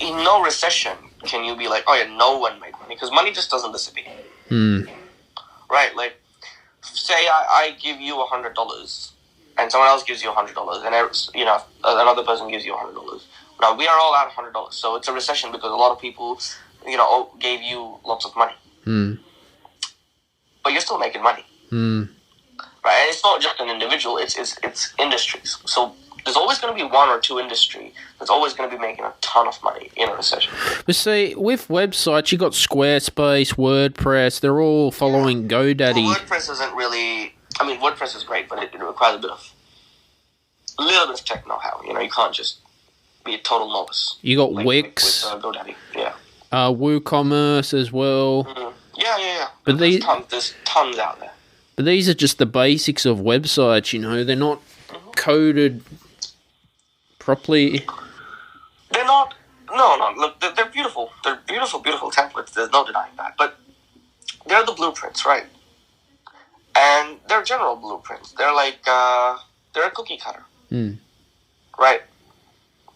In no recession can you be like, oh yeah, no one made money, because money just doesn't disappear. Right? Like, say I give you $100, and someone else gives you $100, and another person gives you $100. Now we are all out $100, so it's a recession because a lot of people, gave you lots of money. But you're still making money. Right? And it's not just an individual; it's industries. So there's always going to be one or two industry that's always going to be making a ton of money in a recession. But see, with websites, you got Squarespace, WordPress. They're all following GoDaddy. Well, WordPress isn't really. I mean, WordPress is great, but it requires a little bit of tech know-how. You can't just be a total novice. You got Wix, with GoDaddy, yeah. WooCommerce as well. Yeah. But there's tons out there. But these are just the basics of websites. They're not coded properly. They're not. No. Look, they're beautiful. They're beautiful templates. There's no denying that. But they're the blueprints, right? And they're general blueprints. They're like they're a cookie cutter, right?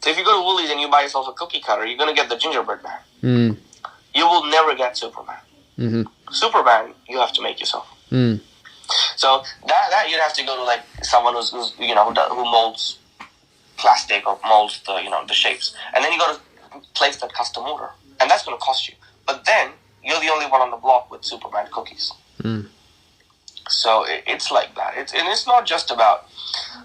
So if you go to Woolies and you buy yourself a cookie cutter, you're gonna get the gingerbread man. You will never get Superman. Superman, you have to make yourself. So that you'd have to go to like someone who's who molds plastic or molds the shapes, and then you got to place that custom order, and that's going to cost you. But then you're the only one on the block with Superman cookies. So it's like that. It's not just about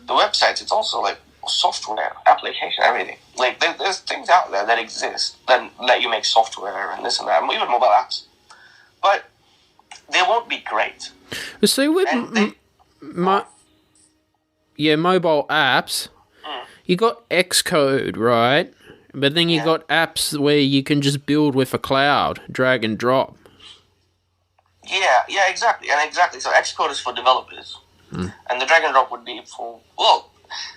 the websites. It's also like software, application, everything. Like there's things out there that exist that let you make software and this and that, even mobile apps, but they won't be great. See, with mobile apps, you got Xcode, right? But then you got apps where you can just build with a cloud, drag and drop. Yeah, exactly. So Xcode is for developers, and the drag and drop would be for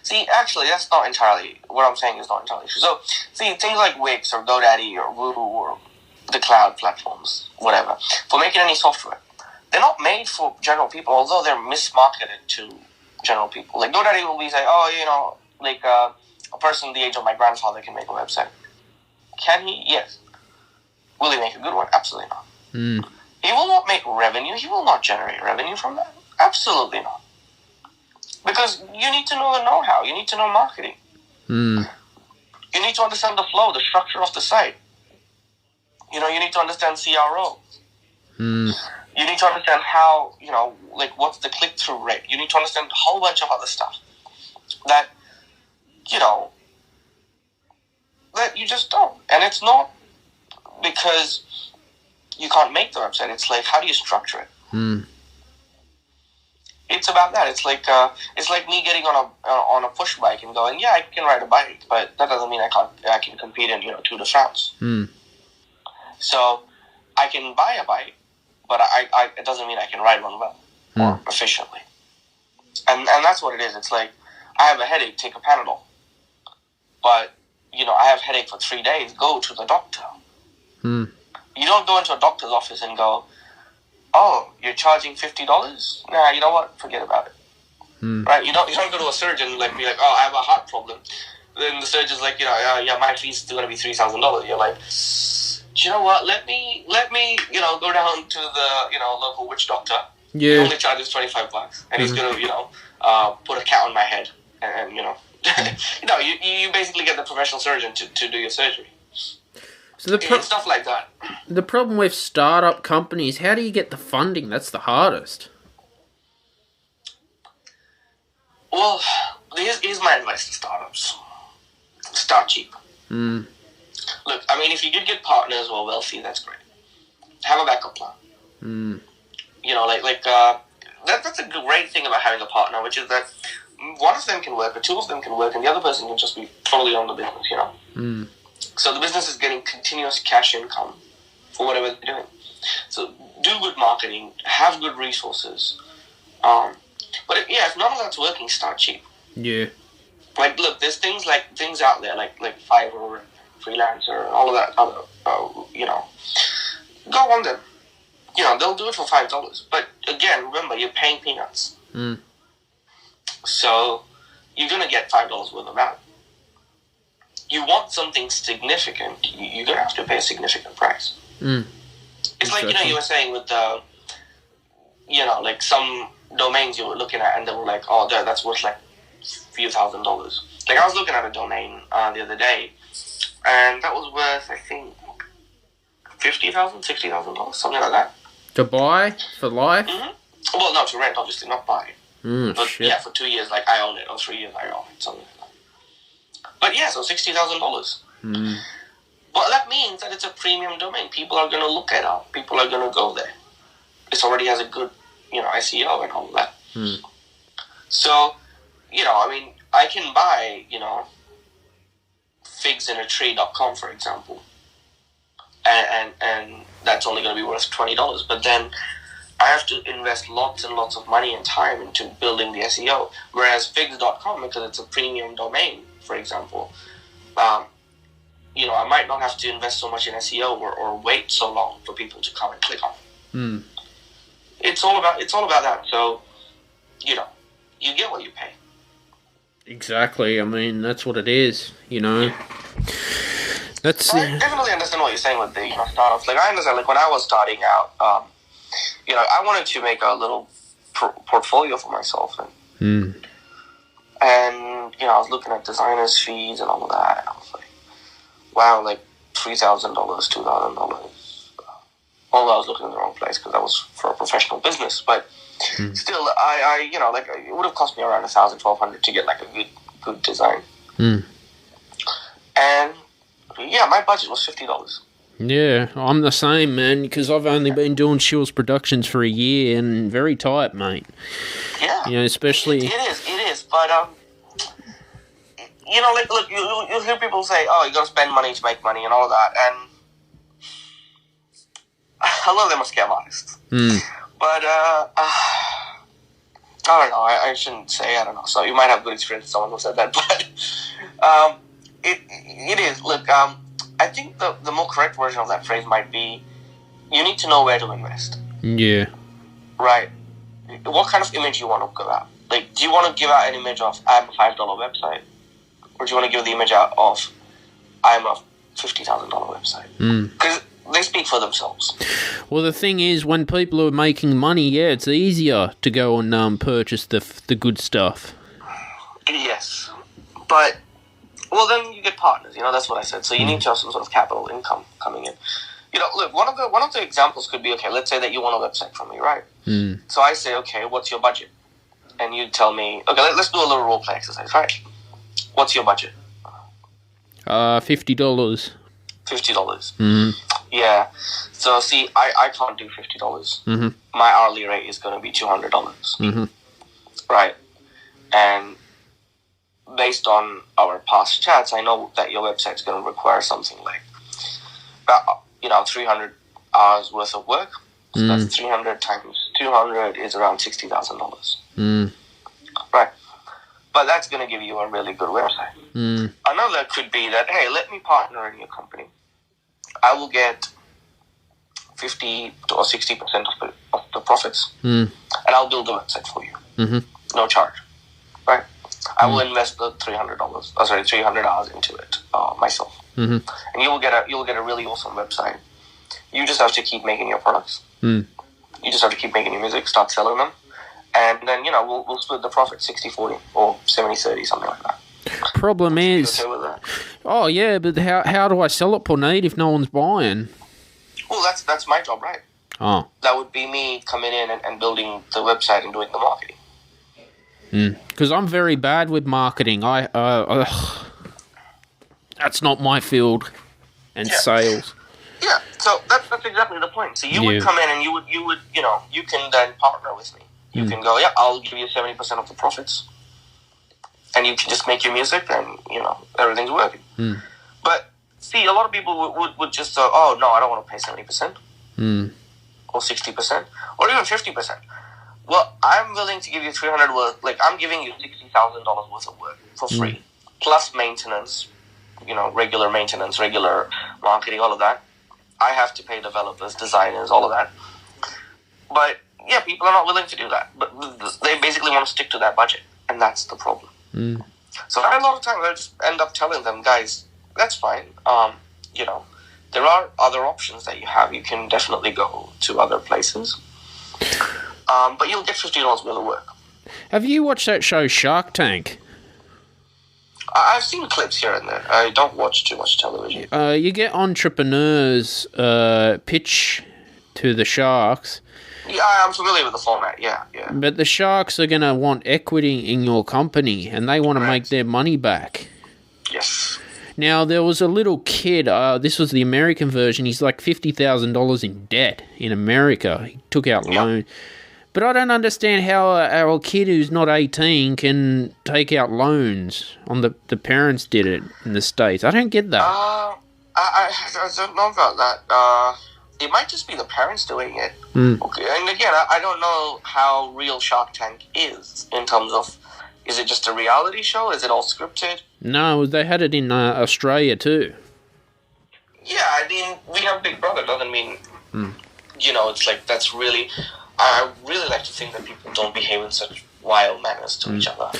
see, actually, that's not entirely what I'm saying. Is not entirely true. So, see, things like Wix or GoDaddy or Voodoo or the cloud platforms, whatever, for making any software. They're not made for general people, although they're mismarketed to general people. Like GoDaddy will be saying, a person the age of my grandfather can make a website. Can he? Yes. Will he make a good one? Absolutely not. He will not make revenue. He will not generate revenue from that. Absolutely not. Because you need to know the know-how. You need to know marketing. You need to understand the flow, the structure of the site. You need to understand CRO. You need to understand how, what's the click-through rate. You need to understand a whole bunch of other stuff that, that you just don't. And it's not because you can't make the website. It's like, how do you structure it? It's about that. It's like me getting on a push bike and going, yeah, I can ride a bike, but that doesn't mean I can compete in Tour de France. So I can buy a bike, but it doesn't mean I can ride one well or efficiently. And that's what it is. It's like, I have a headache, take a Panadol. But, I have headache for 3 days, go to the doctor. You don't go into a doctor's office and go, oh, you're charging $50? Nah, you know what? Forget about it. Right? You don't go to a surgeon and be like, oh, I have a heart problem. then the surgeon's like, yeah, my fee's still gonna be $3,000. You're like, do you know what? Let me, go down to the, local witch doctor. Yeah. He only charges $25, and he's gonna, put a cat on my head, and you basically get the professional surgeon to do your surgery. So stuff like that. The problem with startup companies, how do you get the funding? That's the hardest. Well, here's my advice to startups. Start cheap. Mm. Look, I mean, if you did get partners who are wealthy, that's great. Have a backup plan. Mm. That's a great thing about having a partner, which is that one of them can work, or two of them can work, and the other person can just be totally on the business, Mm. So the business is getting continuous cash income for whatever they're doing. So do good marketing, have good resources. But if none of that's working, start cheap. Yeah. Like, look, there's things out there, like Fiverr, Freelancer, all of that other, go on them. They'll do it for $5. But again, remember, you're paying peanuts. Mm. So you're going to get $5 worth of value. You want something significant, you're going to have to pay a significant price. Mm. It's like, you were saying with the, some domains you were looking at, and they were like, oh, that's worth like a few $1,000s. Like, I was looking at a domain the other day, and that was worth, I think, $50,000, $60,000, something like that. To buy for life? Mm-hmm. Well, no, to rent, obviously, not buy. But shit. yeah, for 2 years, like, I own it, or 3 years I own it, something like that. But yeah, so $60,000. Mm. Well, that means that it's a premium domain. People are going to look it up. People are going to go there. It already has a good, SEO and all of that. Mm. So, I can buy, figsinnatree.com, for example. And that's only going to be worth $20. But then I have to invest lots and lots of money and time into building the SEO. Whereas figs.com, because it's a premium domain, for example, I might not have to invest so much in SEO or wait so long for people to come and click on it. Mm. It's all about that. So, you get what you pay. Exactly. I mean, that's what it is. That's. I definitely understand what you're saying with the startups. Like, I understand. Like, when I was starting out, I wanted to make a little portfolio for myself, and I was looking at designers' fees and all of that, and I was like, wow, like $3,000, $2,000. Although I was looking in the wrong place because that was for a professional business, but still, I it would have cost me around $1,000, $1,200 to get like a good design. Mm. And yeah, my budget was $50. Yeah, I'm the same, man, because I've only been doing Shiels Productions for a year and very tight, mate. Yeah. Especially... It is, but, look, you'll hear people say, oh, you gotta spend money to make money and all of that, and a lot of them are scam artists. Mm. But, I don't know, I shouldn't say, I don't know, so you might have good experience with someone who said that, but, it is, look, I think the more correct version of that phrase might be, you need to know where to invest. Yeah. Right. What kind of image you want to give out? Like, do you want to give out an image of, I'm a $5 website? Or do you want to give the image out of, I'm a $50,000 website? Because they speak for themselves. Well, the thing is, when people are making money, yeah, it's easier to go and purchase the good stuff. Yes. But... well, then you get partners, that's what I said. So you need to have some sort of capital income coming in. Look, one of the examples could be, okay, let's say that you want a website from me, right? Mm. So I say, okay, what's your budget? And you tell me, okay, let's do a little role play exercise, right? What's your budget? $50. $50. Mm-hmm. Yeah. So see, I can't do $50. Mm-hmm. My hourly rate is going to be $200. Mm-hmm. Right. And based on our past chats, I know that your website's going to require something like about 300 hours worth of work. So that's 300 times 200 is around $60,000. Mm. Right. But that's going to give you a really good website. Mm. Another could be that, hey, let me partner in your company. I will get 50 or 60% of the profits, and I'll build the website for you. Mm-hmm. No charge. Right? I will invest the $300 into it myself, and you will get a really awesome website. You just have to keep making your products. You just have to keep making your music, start selling them, and then we'll split the profit 60-40 or 70-30, something like that. Problem is, okay with that? Oh yeah, but how do I sell it, Punit, if no one's buying? Well, that's my job, right? Oh, that would be me coming in and building the website and doing the marketing. Because I'm very bad with marketing. That's not my field, and sales. Yeah, so that's exactly the point. So you would come in and you would you can then partner with me. You can go, I'll give you 70% of the profits, and you can just make your music, and everything's working. But see, a lot of people would just say, oh no, I don't want to pay 70%, or 60%, or even 50%. Well, I'm willing to give you $300 worth. Like, I'm giving you $60,000 worth of work for free, plus maintenance. Regular maintenance, regular marketing, all of that. I have to pay developers, designers, all of that. But people are not willing to do that. But they basically want to stick to that budget, and that's the problem. So a lot of times I just end up telling them, guys, that's fine. There are other options that you have. You can definitely go to other places. But you'll get $50 worth of work. Have you watched that show Shark Tank? I've seen clips here and there. I don't watch too much television. You get entrepreneurs pitch to the sharks. Yeah, I'm familiar with the format, yeah. But the sharks are going to want equity in your company, and they want to make their money back. Yes. Now, there was a little kid, this was the American version, he's like $50,000 in debt in America. He took out loan. But I don't understand how a kid who's not 18 can take out loans. The parents did it in the States. I don't get that. I don't know about that. It might just be the parents doing it. Okay, and again, I don't know how real Shark Tank is in terms of, is it just a reality show? Is it all scripted? No, they had it in Australia too. Yeah, I mean, we have Big Brother, doesn't mean, it's like, that's really... I really like to think that people don't behave in such wild manners to each other,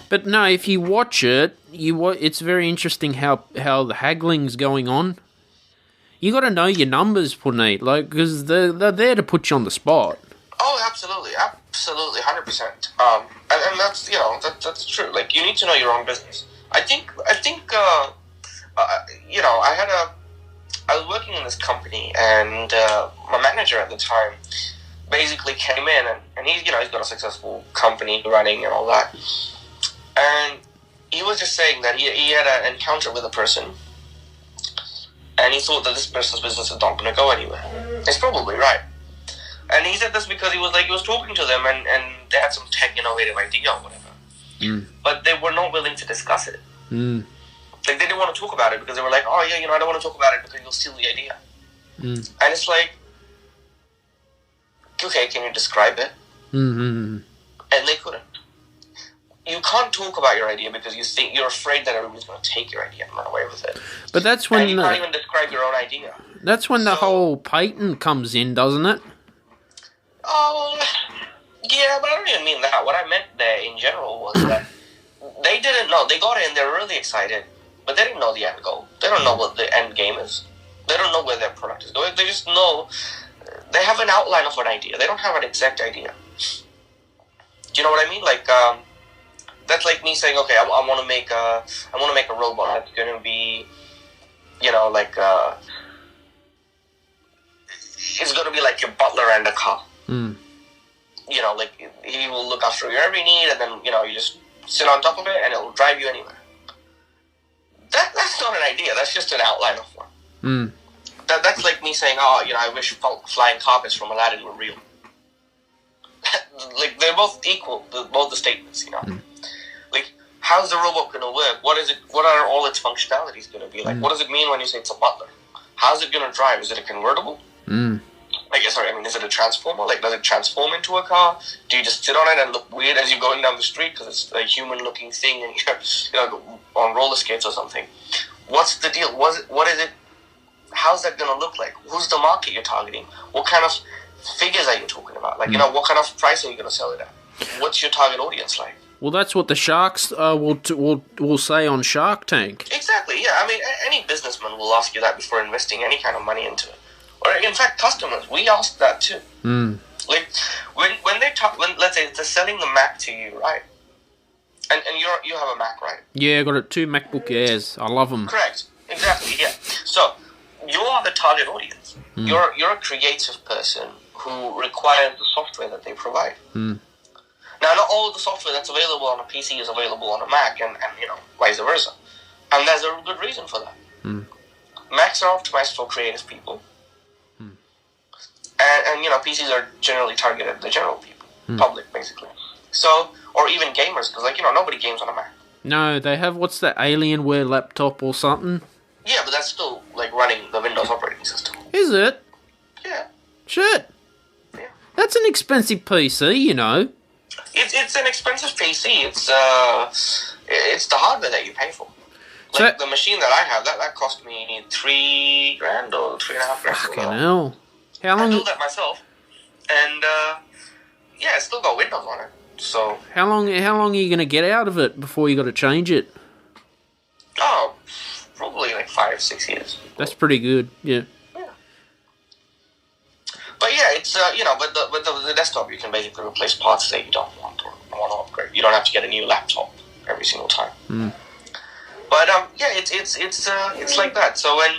But no, if you watch it, it's very interesting how the haggling's going on. You got to know your numbers, Punit, because they're there to put you on the spot. Oh, absolutely, 100%. And that's that's true. Like, you need to know your own business. I think I was working in this company, and my manager at the time basically came in, and he's got a successful company running and all that. And he was just saying that he had an encounter with a person, and he thought that this person's business is not going to go anywhere. It's probably right. And he said this because he was talking to them, and they had some tech innovative idea or whatever. But they were not willing to discuss it. Like, they didn't want to talk about it because they were like, oh yeah, I don't want to talk about it because you'll steal the idea. And it's like, okay, can you describe it? And they couldn't. You can't talk about your idea because you're afraid that everybody's going to take your idea and run away with it. But that's when you can't even describe your own idea. That's when the whole patent comes in, doesn't it? Oh, yeah, but I don't even mean that. What I meant there in general was that they didn't know. They got in, they were really excited, but they didn't know the end goal. They don't know what the end game is. They don't know where their product is going. They just know... They have an outline of an idea. They don't have an exact idea. Do you know what I mean? Like, that's like me saying, okay, I want to make a robot that's going to be, it's going to be like your butler and a car. Like, he will look after your every need, and then, you just sit on top of it, and it will drive you anywhere. That's not an idea. That's just an outline of one. That's like me saying, I wish flying carpets from Aladdin were real. Like, they're both equal, both the statements, Like, how's the robot going to work? What are all its functionalities going to be? Like, what does it mean when you say it's a butler? How's it going to drive? Is it a convertible? Is it a transformer? Like, does it transform into a car? Do you just sit on it and look weird as you're going down the street because it's a human-looking thing and you're on roller skates or something? What's the deal? What is it? How's that going to look like? Who's the market you're targeting? What kind of figures are you talking about? Like, what kind of price are you going to sell it at? What's your target audience like? Well, that's what the sharks will say on Shark Tank. Exactly, yeah. I mean, any businessman will ask you that before investing any kind of money into it. Or, in fact, customers, we ask that too. Like, when let's say they're selling the Mac to you, right? And you have a Mac, right? Yeah, I got 2 MacBook Airs. I love them. Correct. Exactly, yeah. So, you are the target audience. You're a creative person who requires the software that they provide. Now, not all of the software that's available on a PC is available on a Mac, and vice versa. And there's a good reason for that. Macs are optimized for creative people. And PCs are generally targeted at the general people, public, basically. So, or even gamers, because, nobody games on a Mac. No, they have, what's that, Alienware laptop or something? Yeah, but that's still, running the Windows operating system. Is it? Yeah. Shit. Yeah. That's an expensive PC, It's an expensive PC. It's the hardware that you pay for. Like, the machine that I have, that cost me $3,000 or $3,500. Fucking hell. How long? I built that myself, and it's still got Windows on it. So how long are you gonna get out of it before you got to change it? Oh, probably 5-6 years. That's pretty good. Yeah. But yeah, it's but the desktop, you can basically replace parts that you don't want or want to upgrade. You don't have to get a new laptop every single time. But it's like that. So when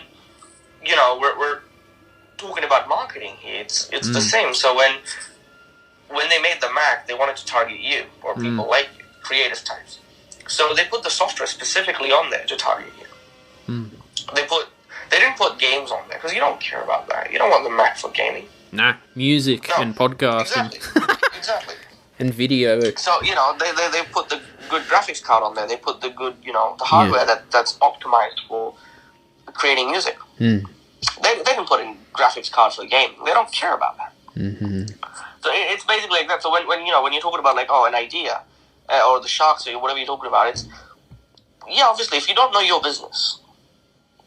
we're talking about marketing here, it's the same. So when they made the Mac, they wanted to target you or people like you, creative types. So they put the software specifically on there to target you. They didn't put games on there because you don't care about that. You don't want the Mac for gaming. Nah, music and podcasting. Exactly. And video. So, they put the good graphics card on there. They put the good, the hardware that's optimized for creating music. They didn't put in graphics card for gaming. They don't care about that. So it's basically like that. So when you're talking about an idea or the sharks or whatever you're talking about, it's obviously if you don't know your business,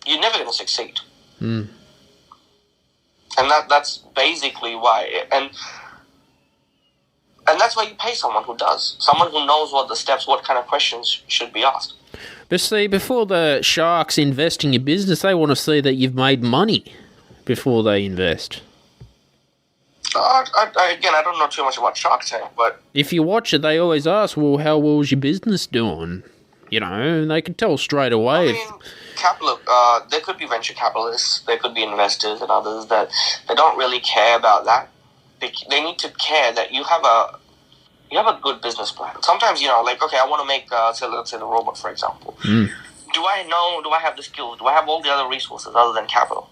you're never going to succeed. And that's basically why. And that's why you pay someone who does. Someone who knows what kind of questions should be asked. But see, before the sharks invest in your business, they want to see that you've made money before they invest. I don't know too much about Shark Tank, but if you watch it, they always ask, well, how well's your business doing? They can tell straight away. I mean, there could be venture capitalists, there could be investors and others that they don't really care about that. They need to care that you have a good business plan. Sometimes, okay, I want to make, let's say the robot, for example. Do I have the skills? Do I have all the other resources other than capital?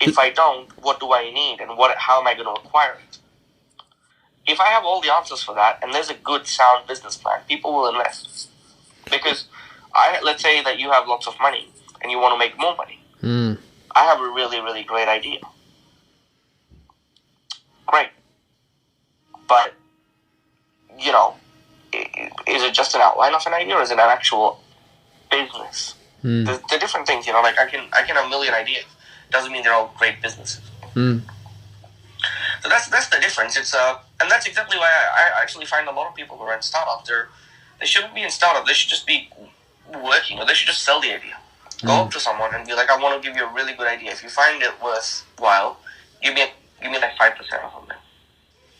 If I don't, what do I need and how am I going to acquire it? If I have all the answers for that and there's a good, sound business plan, people will invest. Because let's say that you have lots of money and you want to make more money. I have a really, really great idea. Great. But, is it just an outline of an idea or is it an actual business? They're different things, I can have a million ideas. Doesn't mean they're all great businesses. So that's the difference. It's and that's exactly why I actually find a lot of people who are in startups, they shouldn't be in startup. They should just be working, or they should just sell the idea. Go up to someone and be like, I want to give you a really good idea. If you find it worthwhile, give me 5% or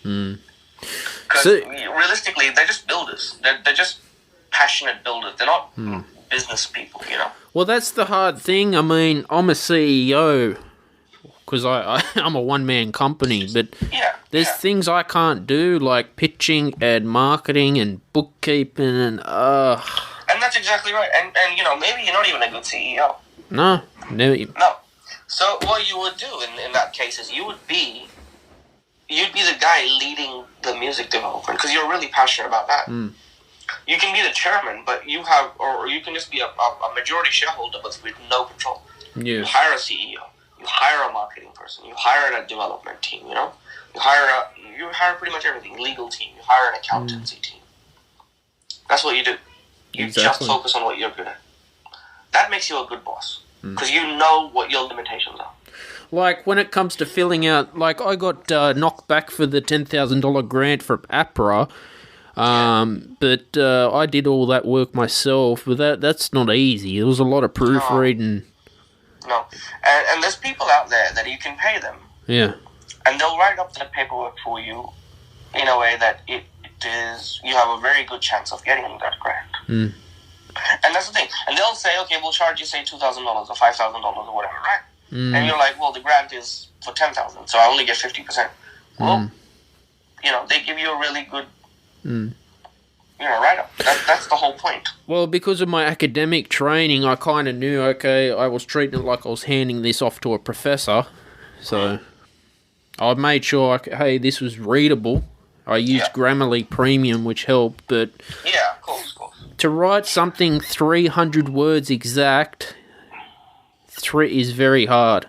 something. Because realistically, they're just builders. They're just passionate builders. They're not business people, Well, that's the hard thing. I mean, I'm a CEO because I'm a one-man company, but there's things I can't do, like pitching and marketing and bookkeeping and And that's exactly right. And maybe you're not even a good CEO. No, never. No. So what you would do in that case is you'd be the guy leading the music development because you're really passionate about that. You can be the chairman, but you can just be a majority shareholder, but with no control. Yeah. You hire a CEO, you hire a marketing person, you hire a development team. You hire pretty much everything. Legal team, you hire an accountancy team. That's what you do. You just focus on what you're good at. That makes you a good boss because you know what your limitations are. Like, when it comes to filling out, I got knocked back for the $10,000 grant from APRA. But I did all that work myself, but that's not easy. There was a lot of proofreading. No. And there's people out there that you can pay them. Yeah. And they'll write up that paperwork for you in a way that it is, you have a very good chance of getting that grant. Mm. And that's the thing. And they'll say, okay, we'll charge you, say, $2,000 or $5,000 or whatever, right? Mm. And you're like, well, the grant is for $10,000, so I only get 50%. Well, they give you a really good, write-up. That's the whole point. Well, because of my academic training, I kind of knew, okay, I was treating it like I was handing this off to a professor. So I made sure, hey, this was readable. I used Grammarly Premium, which helped, but... Yeah, of course. To write something 300 words exact is very hard.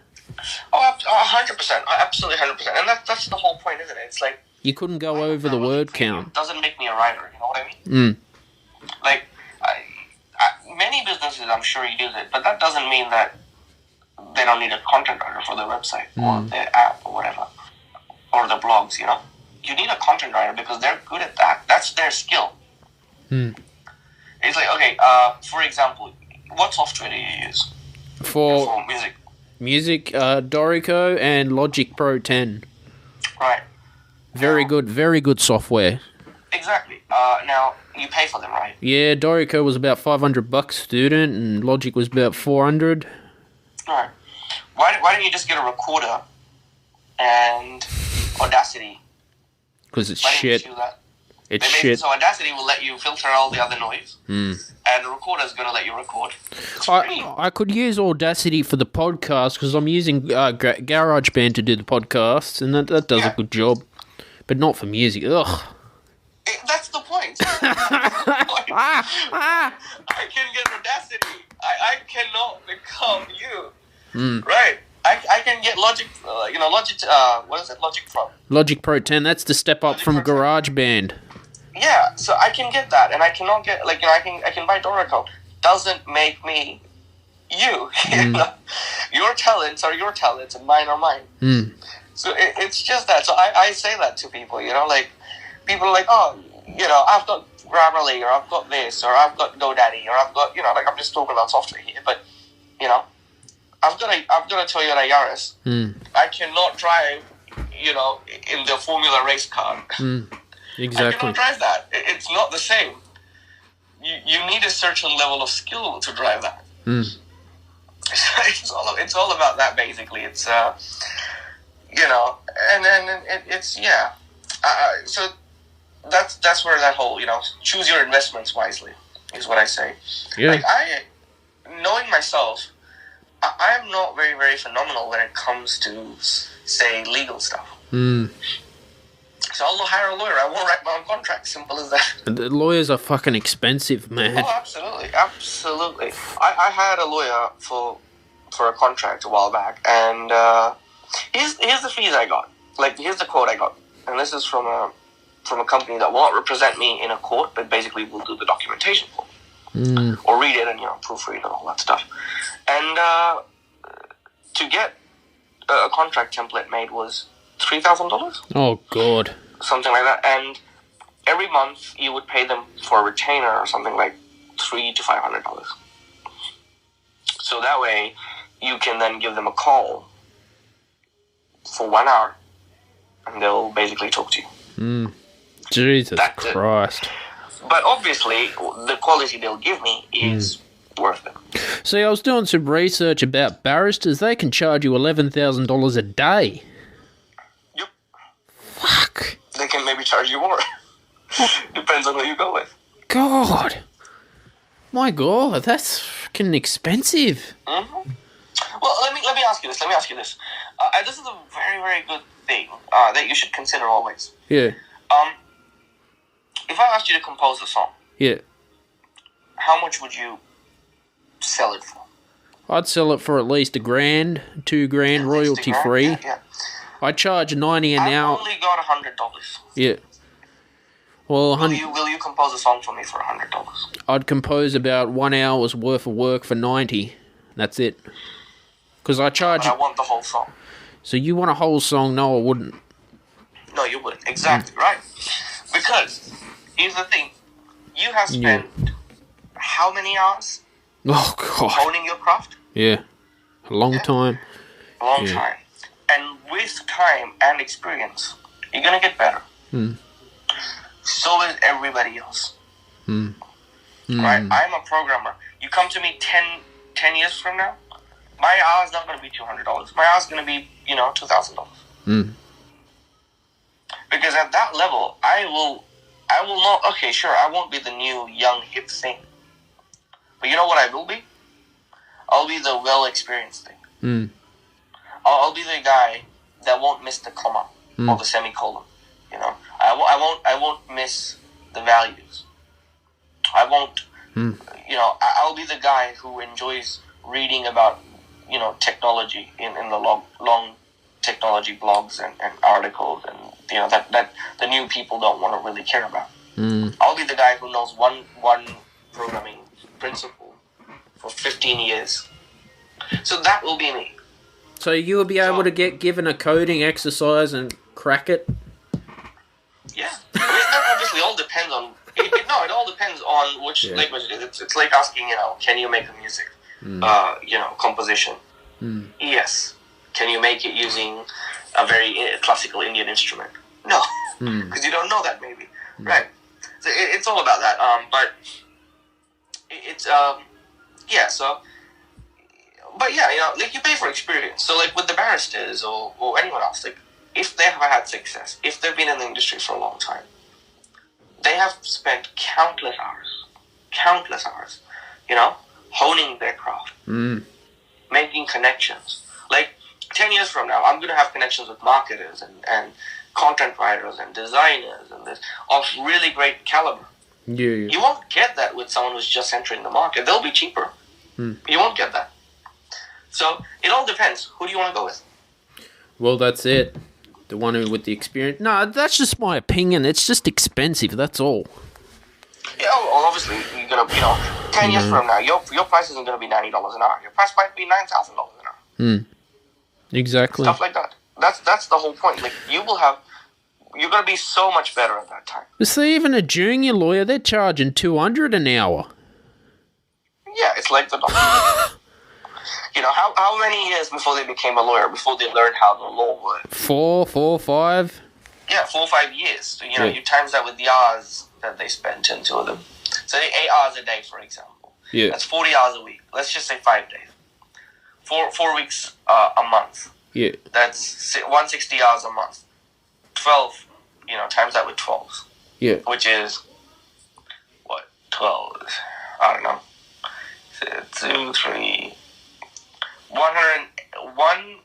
Oh, 100%. Absolutely 100%. And that's the whole point, isn't it? It's like... You couldn't go over the word count. It doesn't make me a writer, you know what I mean? Like, many businesses, I'm sure, use it, but that doesn't mean that they don't need a content writer for their website or their app or whatever, or their blogs, you know? You need a content writer because they're good at that. That's their skill. It's like, okay, for example, what software do you use for music? Music, Dorico and Logic Pro 10. Right. Very good software. Exactly. Now, you pay for them, right? Yeah, Dorico was about $500 student, and Logic was about $400. Right. Why don't you just get a recorder and Audacity? Because it's shit. It's shit. So Audacity will let you filter all the other noise, and the recorder is going to let you record. I could use Audacity for the podcast because I'm using GarageBand to do the podcasts, and that does a good job. But not for music. Ugh. That's the point. I can get Audacity. I cannot become you. Right. I can get Logic, what is it? Logic Pro. Logic Pro 10, that's the step up from GarageBand. Yeah, so I can get that, and I cannot get, I can buy Dorico. Doesn't make me you. Your talents are your talents, and mine are mine. So it's just that. So I say that to people, people are like, oh, I've got Grammarly, or I've got this, or I've got GoDaddy, or I've got, I'm just talking about software here, but, I've got a Toyota Yaris. I cannot drive, in the Formula race car. Exactly. I cannot drive that. It's not the same. You need a certain level of skill to drive that. It's all about that, basically. It's and then it's so that's where that whole choose your investments wisely is what I say. Like knowing myself, I am not very, very phenomenal when it comes to, say, legal stuff. So I'll hire a lawyer. I won't write my own contract. Simple as that. The lawyers are fucking expensive, man. Oh, absolutely. I hired a lawyer for a contract a while back, and here's the fees I got. Here's the quote I got, and this is from a company that won't represent me in a court, but basically will do the documentation for me, or read it and proofread and all that stuff. And to get a contract template made was $3,000. Oh God. Something like that, and every month you would pay them for a retainer or something like $300 to $500. So that way, you can then give them a call for 1 hour, and they'll basically talk to you. Jesus Christ! But obviously, the quality they'll give me is worth it. See, I was doing some research about barristers. They can charge you $11,000 a day. Yep. Fuck. They can maybe charge you more. Depends on who you go with. God. My God, that's fucking expensive. Well, let me ask you this. This is a very, very good thing that you should consider always. Yeah. If I asked you to compose a song, how much would you sell it for? I'd sell it for at least $1,000, $2,000, royalty free. Yeah. I charge $90 an hour. I've only got $100. Yeah. Well, will you compose a song for me for $100? I'd compose about 1 hour's worth of work for $90. That's it. Because I charge. But I want the whole song. So you want a whole song? No, I wouldn't. No, you wouldn't. Exactly right. Because here's the thing. You have spent how many hours honing your craft? Yeah. A long time. A long time. And with time and experience, you're going to get better. So is everybody else. Right? I'm a programmer. You come to me 10 years from now, my hour's not going to be $200. My hour's going to be, $2,000. Because at that level, I will not, okay, sure, I won't be the new, young, hip thing. But you know what I will be? I'll be the well-experienced thing. I'll be the guy that won't miss the comma or the semicolon. I won't miss the values. I won't, I'll be the guy who enjoys reading about, technology in the long technology blogs and articles and, that the new people don't want to really care about. I'll be the guy who knows one programming principle for 15 years. So that will be me. So you will be able to get given a coding exercise and crack it? Yeah. That obviously all depends on... it all depends on which language it is. It's like asking, can you make a music? Composition. Yes. Can you make it using a very classical Indian instrument? No. Because you don't know that, maybe. Right. So it's all about that. But it's... But yeah, like you pay for experience. So like with the barristers or anyone else, like if they have had success, if they've been in the industry for a long time, they have spent countless hours, honing their craft, making connections. Like 10 years from now, I'm going to have connections with marketers and content writers and designers and this of really great caliber. Yeah. You won't get that with someone who's just entering the market. They'll be cheaper. You won't get that. So it all depends. Who do you want to go with? Well, that's it. The one who with the experience. No, that's just my opinion. It's just expensive. That's all. Yeah, well, obviously you're gonna, 10 years from now, your price isn't gonna be $90 an hour. Your price might be $9,000 an hour. Exactly. Stuff like that. That's the whole point. Like you're gonna be so much better at that time. But see, even a junior lawyer, they're charging $200 an hour. Yeah, it's like the doctor. How many years before they became a lawyer, before they learned how the law worked? 4, 5? Yeah, 4 or 5 years. So, you times that with the hours that they spent into them. So 8 hours a day, for example. Yeah. That's 40 hours a week. Let's just say 5 days. 4 weeks a month. Yeah. That's 160 hours a month. 12, times that with 12. Yeah. Which is, 12? I don't know. 2, 3... 1920.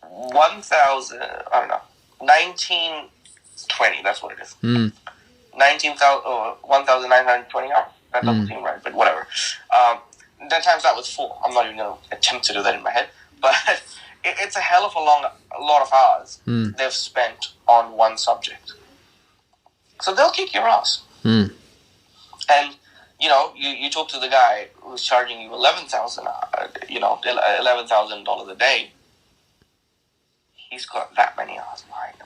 1,000, I don't know. 1920, that's what it is. 1,920 hours. That doesn't seem right, but whatever. That times that with 4. I'm not even going to attempt to do that in my head. But it's a hell of a lot of hours they've spent on one subject. So they'll kick your ass. And, you talk to the guy who's charging you $11,000 a day. He's got that many hours behind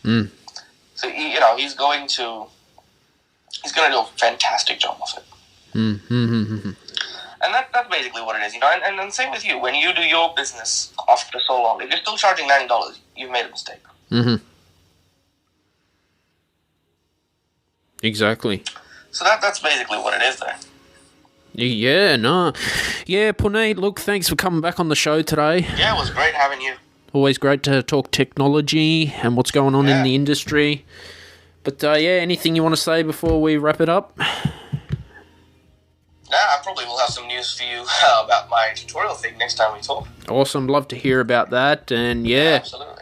him. So, he's going to do a fantastic job of it. And that's basically what it is, And then same with you. When you do your business after so long, if you're still charging $90, you've made a mistake. Exactly. So that's basically what it is there. Yeah, no. Yeah, Punit, look, thanks for coming back on the show today. Yeah, it was great having you. Always great to talk technology and what's going on in the industry. But, anything you want to say before we wrap it up? I probably will have some news for you about my tutorial thing next time we talk. Awesome. Love to hear about that. And, Absolutely.